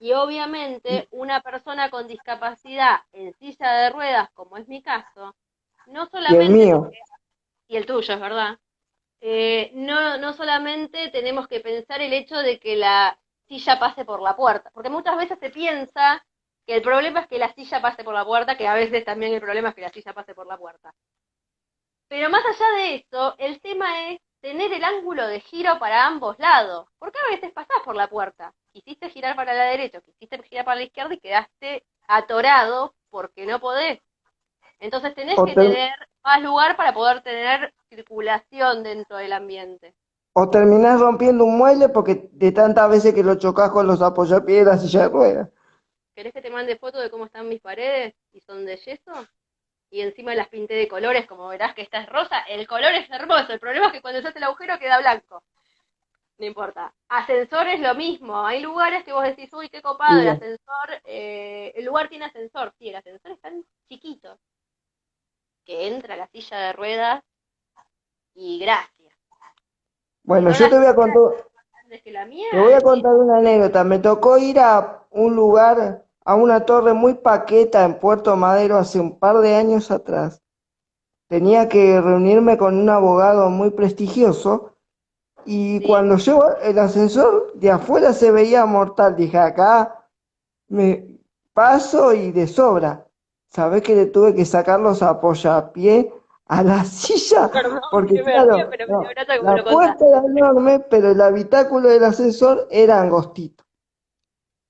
y obviamente una persona con discapacidad en silla de ruedas, como es mi caso, no y el solamente, mío. y el tuyo es verdad, no solamente tenemos que pensar el hecho de que la silla pase por la puerta, porque muchas veces se piensa que el problema es que la silla pase por la puerta, que a veces también el problema es que la silla pase por la puerta. Pero más allá de eso, el tema es tener el ángulo de giro para ambos lados, porque a veces pasás por la puerta, quisiste girar para la derecha, quisiste girar para la izquierda y quedaste atorado porque no podés. Entonces tenés O, que ter- tener más lugar para poder tener circulación dentro del ambiente. o terminás rompiendo un mueble porque de tantas veces que lo chocas con los apoyapiés de la silla de ruedas. ¿Querés que te mande fotos de cómo están mis paredes y son de yeso? Y encima las pinté de colores, como verás que esta es rosa. El color es hermoso, el problema es que cuando se hace el agujero queda blanco. No importa. Ascensor es lo mismo. Hay lugares que vos decís, uy, qué copado, el Sí. ascensor, el lugar tiene ascensor. Sí, el ascensor es tan chiquito que entra la silla de ruedas y gracias. Si Bueno, son yo las te voy a sillas contar. más grandes que la Te voy mía, a contar una anécdota. Me tocó ir a un lugar, a una torre muy paqueta en Puerto Madero hace un par de años atrás. Tenía que reunirme con un abogado muy prestigioso y sí. cuando yo el ascensor de afuera se veía mortal. Dije, acá me paso y de sobra. ¿Sabés que le tuve que sacar los apoyapiés a la silla? Perdón, Porque que me río, claro, pero me dio no, gracia como la lo contás. puerta era enorme, pero el habitáculo del ascensor era angostito,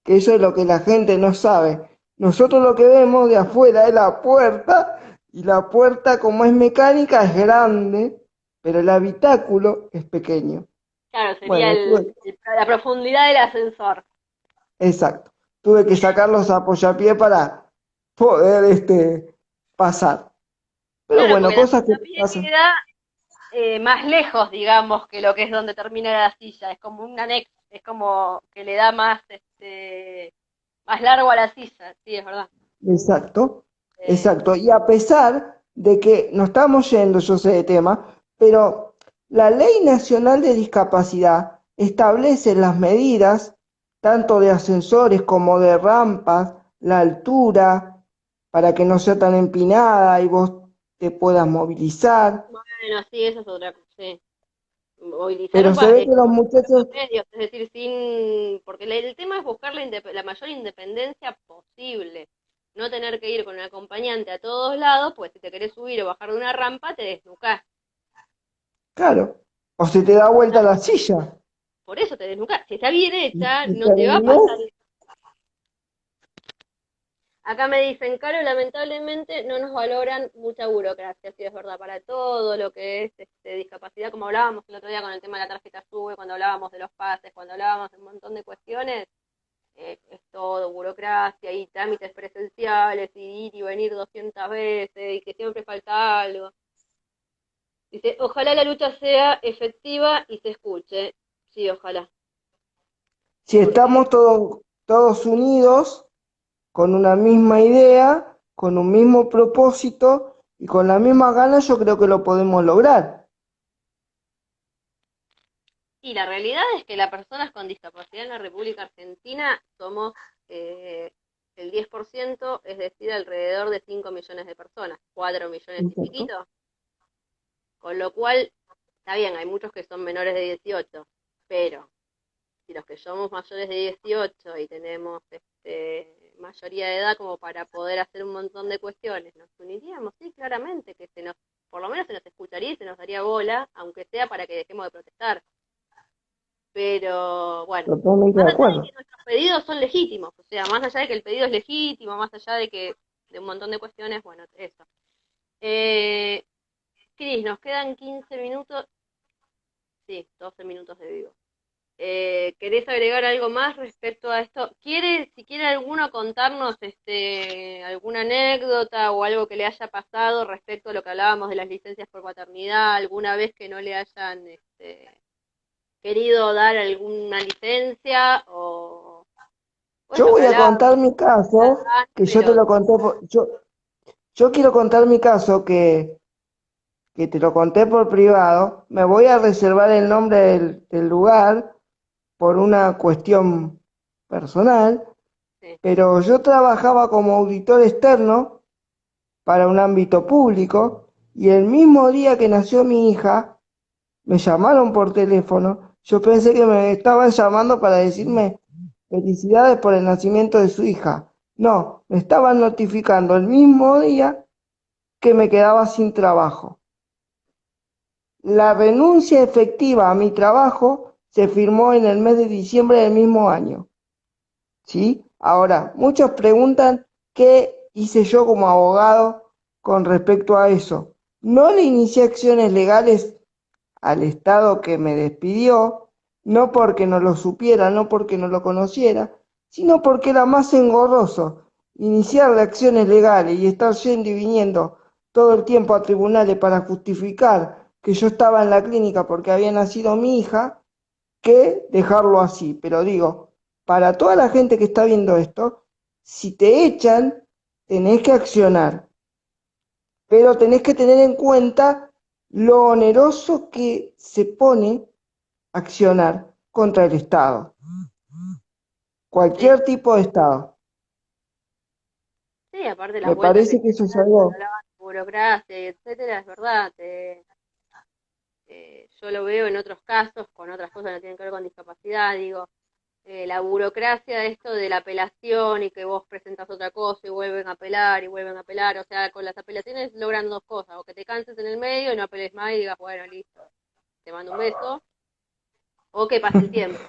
que eso es lo que la gente no sabe. Nosotros lo que vemos de afuera es la puerta, y la puerta como es mecánica es grande, pero el habitáculo es pequeño. Claro, sería Bueno, la profundidad del ascensor. exacto, tuve que sacar los apoyapiés para poder pasar. Pero Claro, bueno, porque la cosas que puntapié pasan. queda más lejos, digamos, que lo que es donde termina la silla. Es como un anexo, es como que le da más, más largo a la silla. Sí, es verdad. Exacto, Eh, exacto. Y a pesar de que nos estamos yendo, yo sé de tema, pero la Ley Nacional de Discapacidad establece las medidas tanto de ascensores como de rampas, la altura, para que no sea tan empinada y vos te puedas movilizar, Bueno, sí, eso es otra cosa. Sí. pero Movilizar se ve que los por muchachos, los medios, es decir, sin, porque el tema es buscar la mayor independencia posible, no tener que ir con un acompañante a todos lados, pues si te querés subir o bajar de una rampa, te desnucás. claro, o se te da vuelta la silla. Por eso te desnucás. Si está bien hecha, Y no te va a pasar. terminás. Acá me dicen, Caro, lamentablemente no nos valoran mucha burocracia, sí es verdad, para todo lo que es discapacidad, como hablábamos el otro día con el tema de la tarjeta SUBE, cuando hablábamos de los pases, cuando hablábamos de un montón de cuestiones, es todo burocracia y trámites presenciales y ir y venir 200 veces y que siempre falta algo. Dice, ojalá la lucha sea efectiva y se escuche. Sí, ojalá. Si Porque estamos todos unidos con una misma idea, con un mismo propósito y con la misma ganas, yo creo que lo podemos lograr. y la realidad es que las personas con discapacidad en la República Argentina somos eh, el 10%, es decir, alrededor de 5 millones de personas, 4 millones y ¿Cierto? piquito, con lo cual, está bien, hay muchos que son menores de 18, pero si los que somos mayores de 18 y tenemos mayoría de edad como para poder hacer un montón de cuestiones, nos uniríamos, sí, claramente, que por lo menos se nos escucharía y se nos daría bola, aunque sea para que dejemos de protestar. Pero bueno, Totalmente más de allá de acuerdo. que nuestros pedidos son legítimos, o sea, más allá de que el pedido es legítimo, más allá de que de un montón de cuestiones, bueno, eso. Eh, Cris, nos quedan 15 minutos, sí, 12 minutos de vivo. ¿Querés agregar algo más respecto a esto? Si quiere alguno contarnos alguna anécdota o algo que le haya pasado respecto a lo que hablábamos de las licencias por paternidad, alguna vez que no le hayan querido dar alguna licencia o Yo esto que voy a hablábamos, contar mi caso, que yo te pero lo conté, yo quiero contar mi caso que te lo conté por privado. Me voy a reservar el nombre del lugar por una cuestión personal, sí, pero yo trabajaba como auditor externo para un ámbito público y el mismo día que nació mi hija, me llamaron por teléfono. Yo pensé que me estaban llamando para decirme felicidades por el nacimiento de su hija. No, me estaban notificando el mismo día que me quedaba sin trabajo. La renuncia efectiva a mi trabajo se firmó en el mes de diciembre del mismo año. ¿Sí? Ahora, muchos preguntan qué hice yo como abogado con respecto a eso. No le inicié acciones legales al Estado que me despidió, no porque no lo supiera, no porque no lo conociera, sino porque era más engorroso iniciar acciones legales y estar yendo y viniendo todo el tiempo a tribunales para justificar que yo estaba en la clínica porque había nacido mi hija, que dejarlo así. Pero digo, para toda la gente que está viendo esto, si te echan, tenés que accionar, pero tenés que tener en cuenta lo oneroso que se pone accionar contra el Estado, sí, cualquier tipo de Estado. sí, aparte las Me vueltas que parece que te eso es dan cuando algo hablaban de burocracia, y etcétera, es verdad, yo lo veo en otros casos, con otras cosas que no tienen que ver con discapacidad, digo, la burocracia de esto de la apelación y que vos presentas otra cosa y vuelven a apelar y vuelven a apelar, o sea, con las apelaciones logran dos cosas, o que te canses en el medio y no apeles más y digas, bueno, listo, te mando un beso, o que pase el tiempo.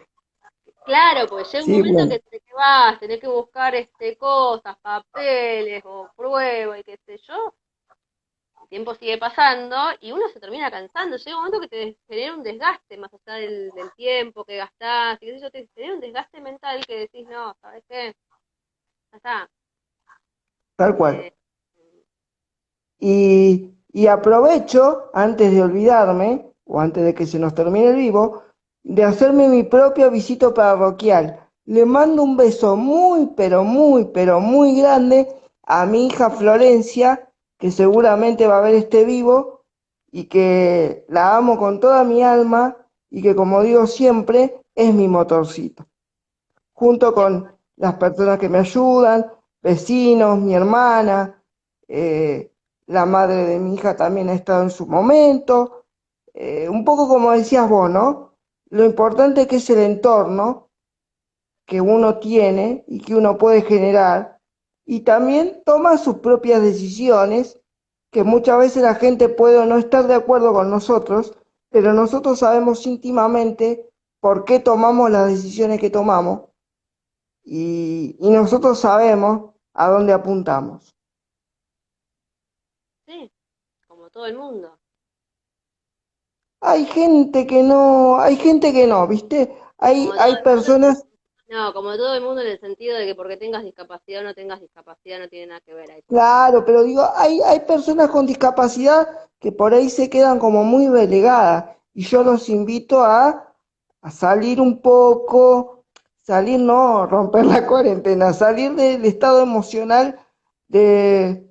Claro, pues llega un sí, momento bueno, que te vas, tenés que buscar cosas, papeles o pruebas y qué sé yo, el tiempo sigue pasando y uno se termina cansando. Llega un momento que te genera un desgaste más allá del tiempo que gastás, y qué sé yo, te genera un desgaste mental que decís, no, ¿sabes qué? Ya está. tal cual. Eh, Y aprovecho, antes de olvidarme, o antes de que se nos termine el vivo, de hacerme mi propio visito parroquial. Le mando un beso muy, pero muy, pero muy grande a mi hija Florencia, que seguramente va a ver este vivo y que la amo con toda mi alma y que, como digo siempre, es mi motorcito, junto De con acuerdo. las personas que me ayudan, vecinos, mi hermana, eh, la madre de mi hija también ha estado en su momento, un poco como decías vos, ¿no? Lo importante que es el entorno que uno tiene y que uno puede generar, y también toma sus propias decisiones, que muchas veces la gente puede o no estar de acuerdo con nosotros, pero nosotros sabemos íntimamente por qué tomamos las decisiones que tomamos y nosotros sabemos a dónde apuntamos. Sí, como todo el mundo. Hay gente que no, ¿viste? Como todo Hay el mundo, personas. no, como todo el mundo en el sentido de que porque tengas discapacidad o no tengas discapacidad no tiene nada que ver ahí. Claro, pero digo, hay personas con discapacidad que por ahí se quedan como muy relegadas y yo los invito a salir un poco, salir, no, romper la cuarentena, salir del estado emocional de,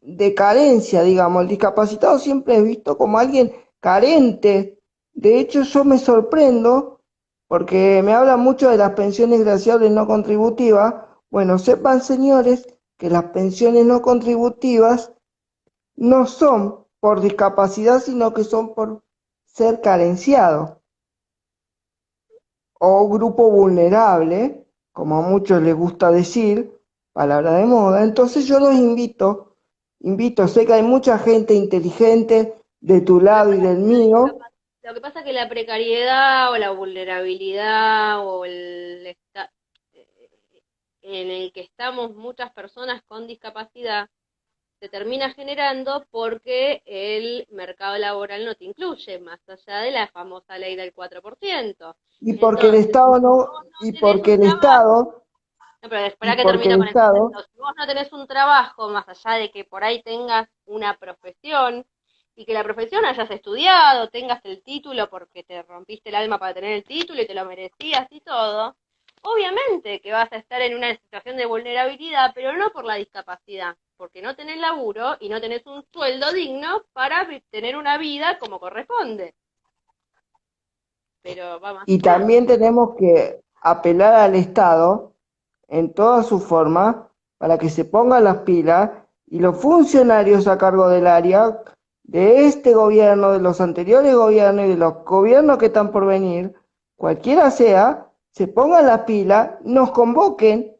de carencia, digamos. El discapacitado siempre es visto como alguien carente. De hecho, yo me sorprendo porque me hablan mucho de las pensiones graciables no contributivas. Bueno, sepan, señores, que las pensiones no contributivas no son por discapacidad, sino que son por ser carenciado o grupo vulnerable, como a muchos les gusta decir, palabra de moda. Entonces yo los invito, sé que hay mucha gente inteligente de tu Lo que lado y pasa es del que mío. lo que pasa es que la precariedad o la vulnerabilidad o en el que estamos muchas personas con discapacidad se termina generando porque el mercado laboral no te incluye, más allá de la famosa ley del 4%. y porque el Entonces, Estado si no, vos no y tenés porque un el trabajo, Estado, no, pero y espera que porque termino el con el concepto. Estado, Si vos no tenés un trabajo, más allá de que por ahí tengas una profesión y que la profesión hayas estudiado, tengas el título porque te rompiste el alma para tener el título y te lo merecías y todo, obviamente que vas a estar en una situación de vulnerabilidad, pero no por la discapacidad, porque no tenés laburo y no tenés un sueldo digno para tener una vida como corresponde. Pero va más y allá. también tenemos que apelar al Estado en todas sus formas para que se pongan las pilas y los funcionarios a cargo del área de este gobierno, de los anteriores gobiernos y de los gobiernos que están por venir, cualquiera sea, se pongan las pilas, nos convoquen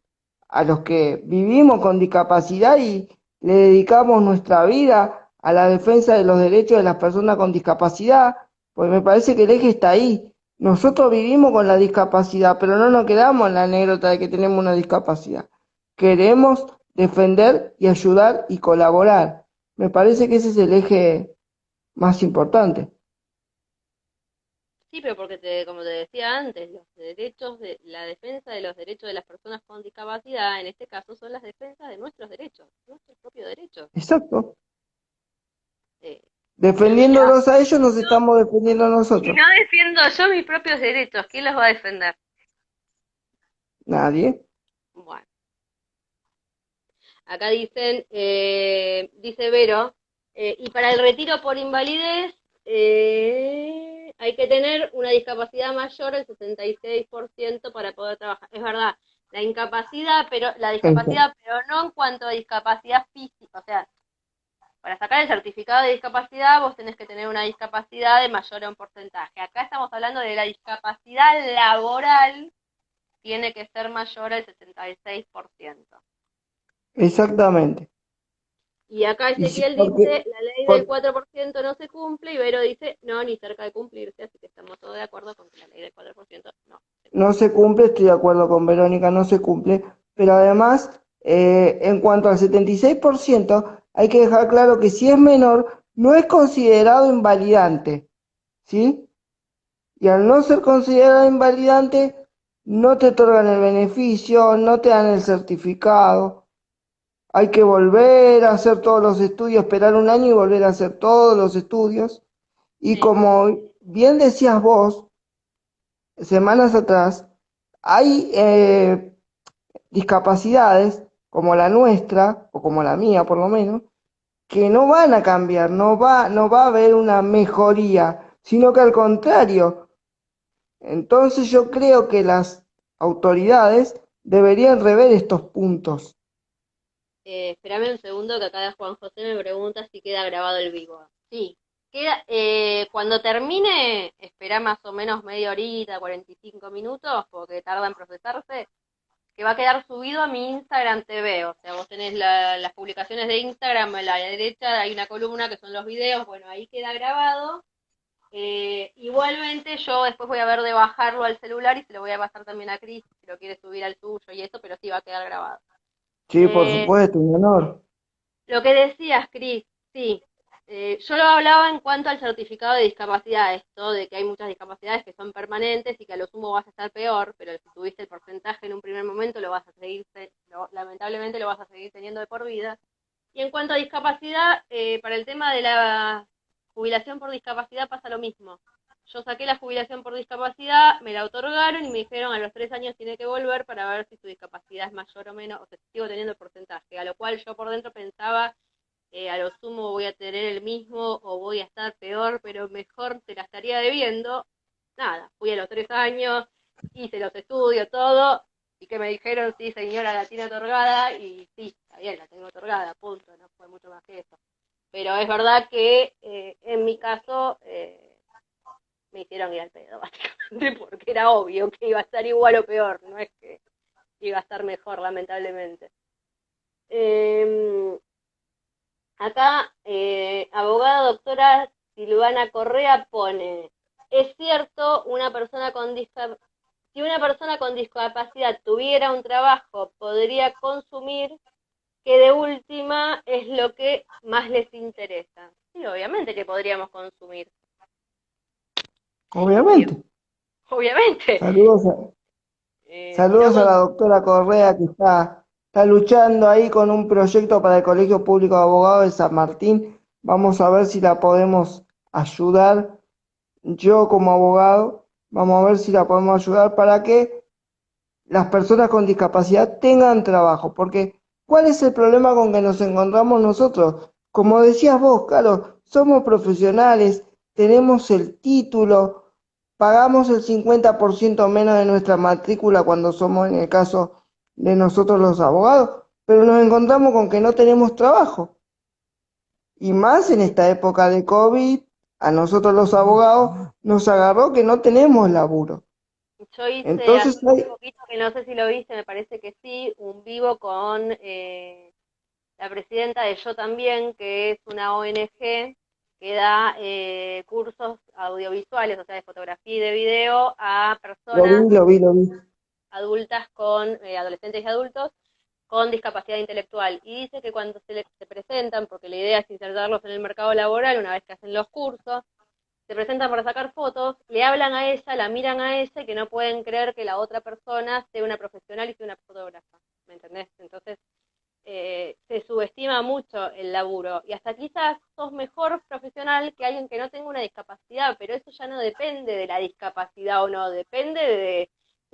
a los que vivimos con discapacidad y le dedicamos nuestra vida a la defensa de los derechos de las personas con discapacidad, pues me parece que el eje está ahí. Nosotros vivimos con la discapacidad, pero no nos quedamos en la anécdota de que tenemos una discapacidad. Queremos defender y ayudar y colaborar. Me parece que ese es el eje más importante. Sí, pero porque como te decía antes, los derechos de la defensa de los derechos de las personas con discapacidad, en este caso, son las defensas de nuestros derechos, nuestros propios derechos. Exacto. Eh, o sea, Defendiéndolos a ellos, nos estamos defendiendo a si nosotros. no defiendo yo mis propios derechos, ¿quién los va a defender? Nadie. Bueno, acá dicen, dice Vero, y para el retiro por invalidez hay que tener una discapacidad mayor al 66% para poder trabajar. Es verdad, la Eso. discapacidad, pero no en cuanto a discapacidad física. O sea, para sacar el certificado de discapacidad vos tenés que tener una discapacidad de mayor a un porcentaje. Acá estamos hablando de la discapacidad laboral, tiene que ser mayor al 66%. Exactamente. Y acá Y sí, Ezequiel dice, porque, la ley del por- 4% no se cumple, y Vero dice, no, ni cerca de cumplirse, así que estamos todos de acuerdo con que la ley del 4% no se no cumple. se cumple, estoy de acuerdo con Verónica, no se cumple, pero además, en cuanto al 76%, hay que dejar claro que si es menor, no es considerado invalidante, ¿sí? Y al no ser considerado invalidante, no te otorgan el beneficio, no te dan el certificado, hay que volver a hacer todos los estudios, esperar un año y volver a hacer todos los estudios. Y Sí, como bien decías vos, semanas atrás, hay discapacidades como la nuestra, o como la mía por lo menos, que no van a cambiar, no va a haber una mejoría, sino que al contrario. Entonces yo creo que las autoridades deberían rever estos puntos. Espérame un segundo que acá Juan José me pregunta si queda grabado el vivo. Sí, queda, cuando termine, espera más o menos media horita, 45 minutos, porque tarda en procesarse, que va a quedar subido a mi Instagram TV. O sea, vos tenés las publicaciones de Instagram, a la derecha hay una columna que son los videos, bueno, ahí queda grabado. Igualmente yo después voy a ver de bajarlo al celular y se lo voy a pasar también a Cris si lo quiere subir al suyo y eso, pero sí va a quedar grabado. Sí, por Eh, supuesto, un honor. lo que decías, Cris, sí. Yo lo hablaba en cuanto al certificado de discapacidad, esto de que hay muchas discapacidades que son permanentes y que a lo sumo vas a estar peor, pero si tuviste el porcentaje en un primer momento, lo vas a seguir, lamentablemente lo vas a seguir teniendo de por vida. Y en cuanto a discapacidad, para el tema de la jubilación por discapacidad pasa lo mismo. Yo saqué la jubilación por discapacidad, me la otorgaron y me dijeron a los 3 años tiene que volver para ver si su discapacidad es mayor o menos, o sea, si sigo teniendo el porcentaje. A lo cual yo por dentro pensaba, a lo sumo voy a tener el mismo o voy a estar peor, pero mejor te la estaría debiendo. Nada, fui a los 3 años, hice los estudios, todo, y que me dijeron, sí, señora, la tiene otorgada, y sí, está bien, la tengo otorgada, punto, no fue mucho más que eso. Pero es verdad que en mi caso me hicieron ir al pedo, básicamente, porque era obvio que iba a estar igual o peor, no es que iba a estar mejor, lamentablemente. Eh, Acá, abogada doctora Silvana Correa pone, es cierto, si una persona con discapacidad tuviera un trabajo, podría consumir, que de última es lo que más les interesa. Sí, obviamente que podríamos consumir, obvio, Obviamente. obviamente. Saludos Si no, saludos a la doctora Correa que está luchando ahí con un proyecto para el Colegio Público de Abogados de San Martín. Vamos a ver si la podemos ayudar. Yo como abogado, vamos a ver si la podemos ayudar para que las personas con discapacidad tengan trabajo. Porque, ¿cuál es el problema con que nos encontramos nosotros? Como decías vos, Carlos, somos profesionales, tenemos el título, pagamos el 50% menos de nuestra matrícula cuando somos, en el caso de nosotros los abogados, pero nos encontramos con que no tenemos trabajo. Y más en esta época de COVID, a nosotros los abogados nos agarró que no tenemos laburo. yo hice hace Entonces hay, poquito, que no sé si lo viste, me parece que sí, un vivo con la presidenta de Yo También, que es una ONG que da cursos audiovisuales, o sea, de fotografía y de video a lo personas vi, lo vi, lo vi. adultas adolescentes y adultos con discapacidad intelectual. Y dice que cuando se presentan, porque la idea es insertarlos en el mercado laboral una vez que hacen los cursos, se presentan para sacar fotos, le hablan a ella, la miran a ella y que no pueden creer que la otra persona sea una profesional y sea una fotógrafa. ¿Me entendés? Entonces, se subestima mucho el laburo y hasta quizás sos mejor profesional que alguien que no tenga una discapacidad, pero eso ya no depende de la discapacidad o no, depende de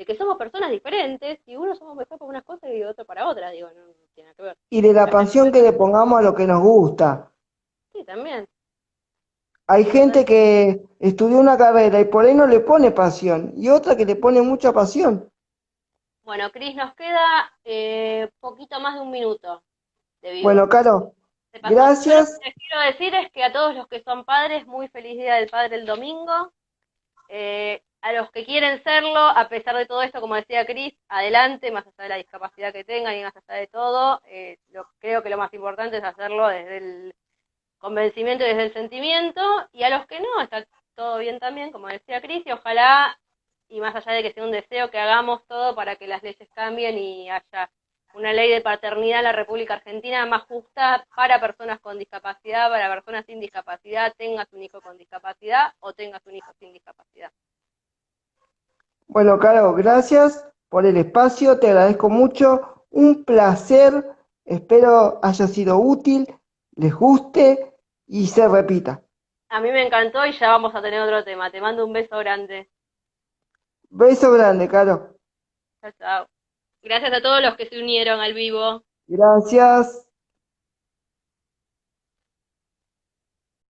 que somos personas diferentes y uno somos mejor para unas cosas y otro para otras, digo, no, no tiene nada que ver. Y de la pasión que le pongamos a lo que nos gusta. Sí, también, Hay total. gente que estudió una carrera y por ahí no le pone pasión, y otra que le pone mucha pasión. Bueno, Cris, nos queda poquito más de un minuto de vivo. Bueno, Caro, Se pasó. Yo lo gracias. que les quiero decir es que a todos los que son padres, muy feliz Día del Padre el domingo. A los que quieren serlo, a pesar de todo esto, como decía Cris, adelante, más allá de la discapacidad que tengan y más allá de todo, creo que lo más importante es hacerlo desde el convencimiento y desde el sentimiento, y a los que no, está todo bien también, como decía Cris, y ojalá, y más allá de que sea un deseo, que hagamos todo para que las leyes cambien y haya una ley de paternidad en la República Argentina más justa para personas con discapacidad, para personas sin discapacidad, tengas un hijo con discapacidad o tengas un hijo sin discapacidad. Bueno, Caro, gracias por el espacio, te agradezco mucho. Un placer, espero haya sido útil, les guste y se repita. A mí me encantó y ya vamos a tener otro tema. Te mando un beso grande. Beso grande, Caro. Chao, chao. Gracias a todos los que se unieron al vivo. Gracias.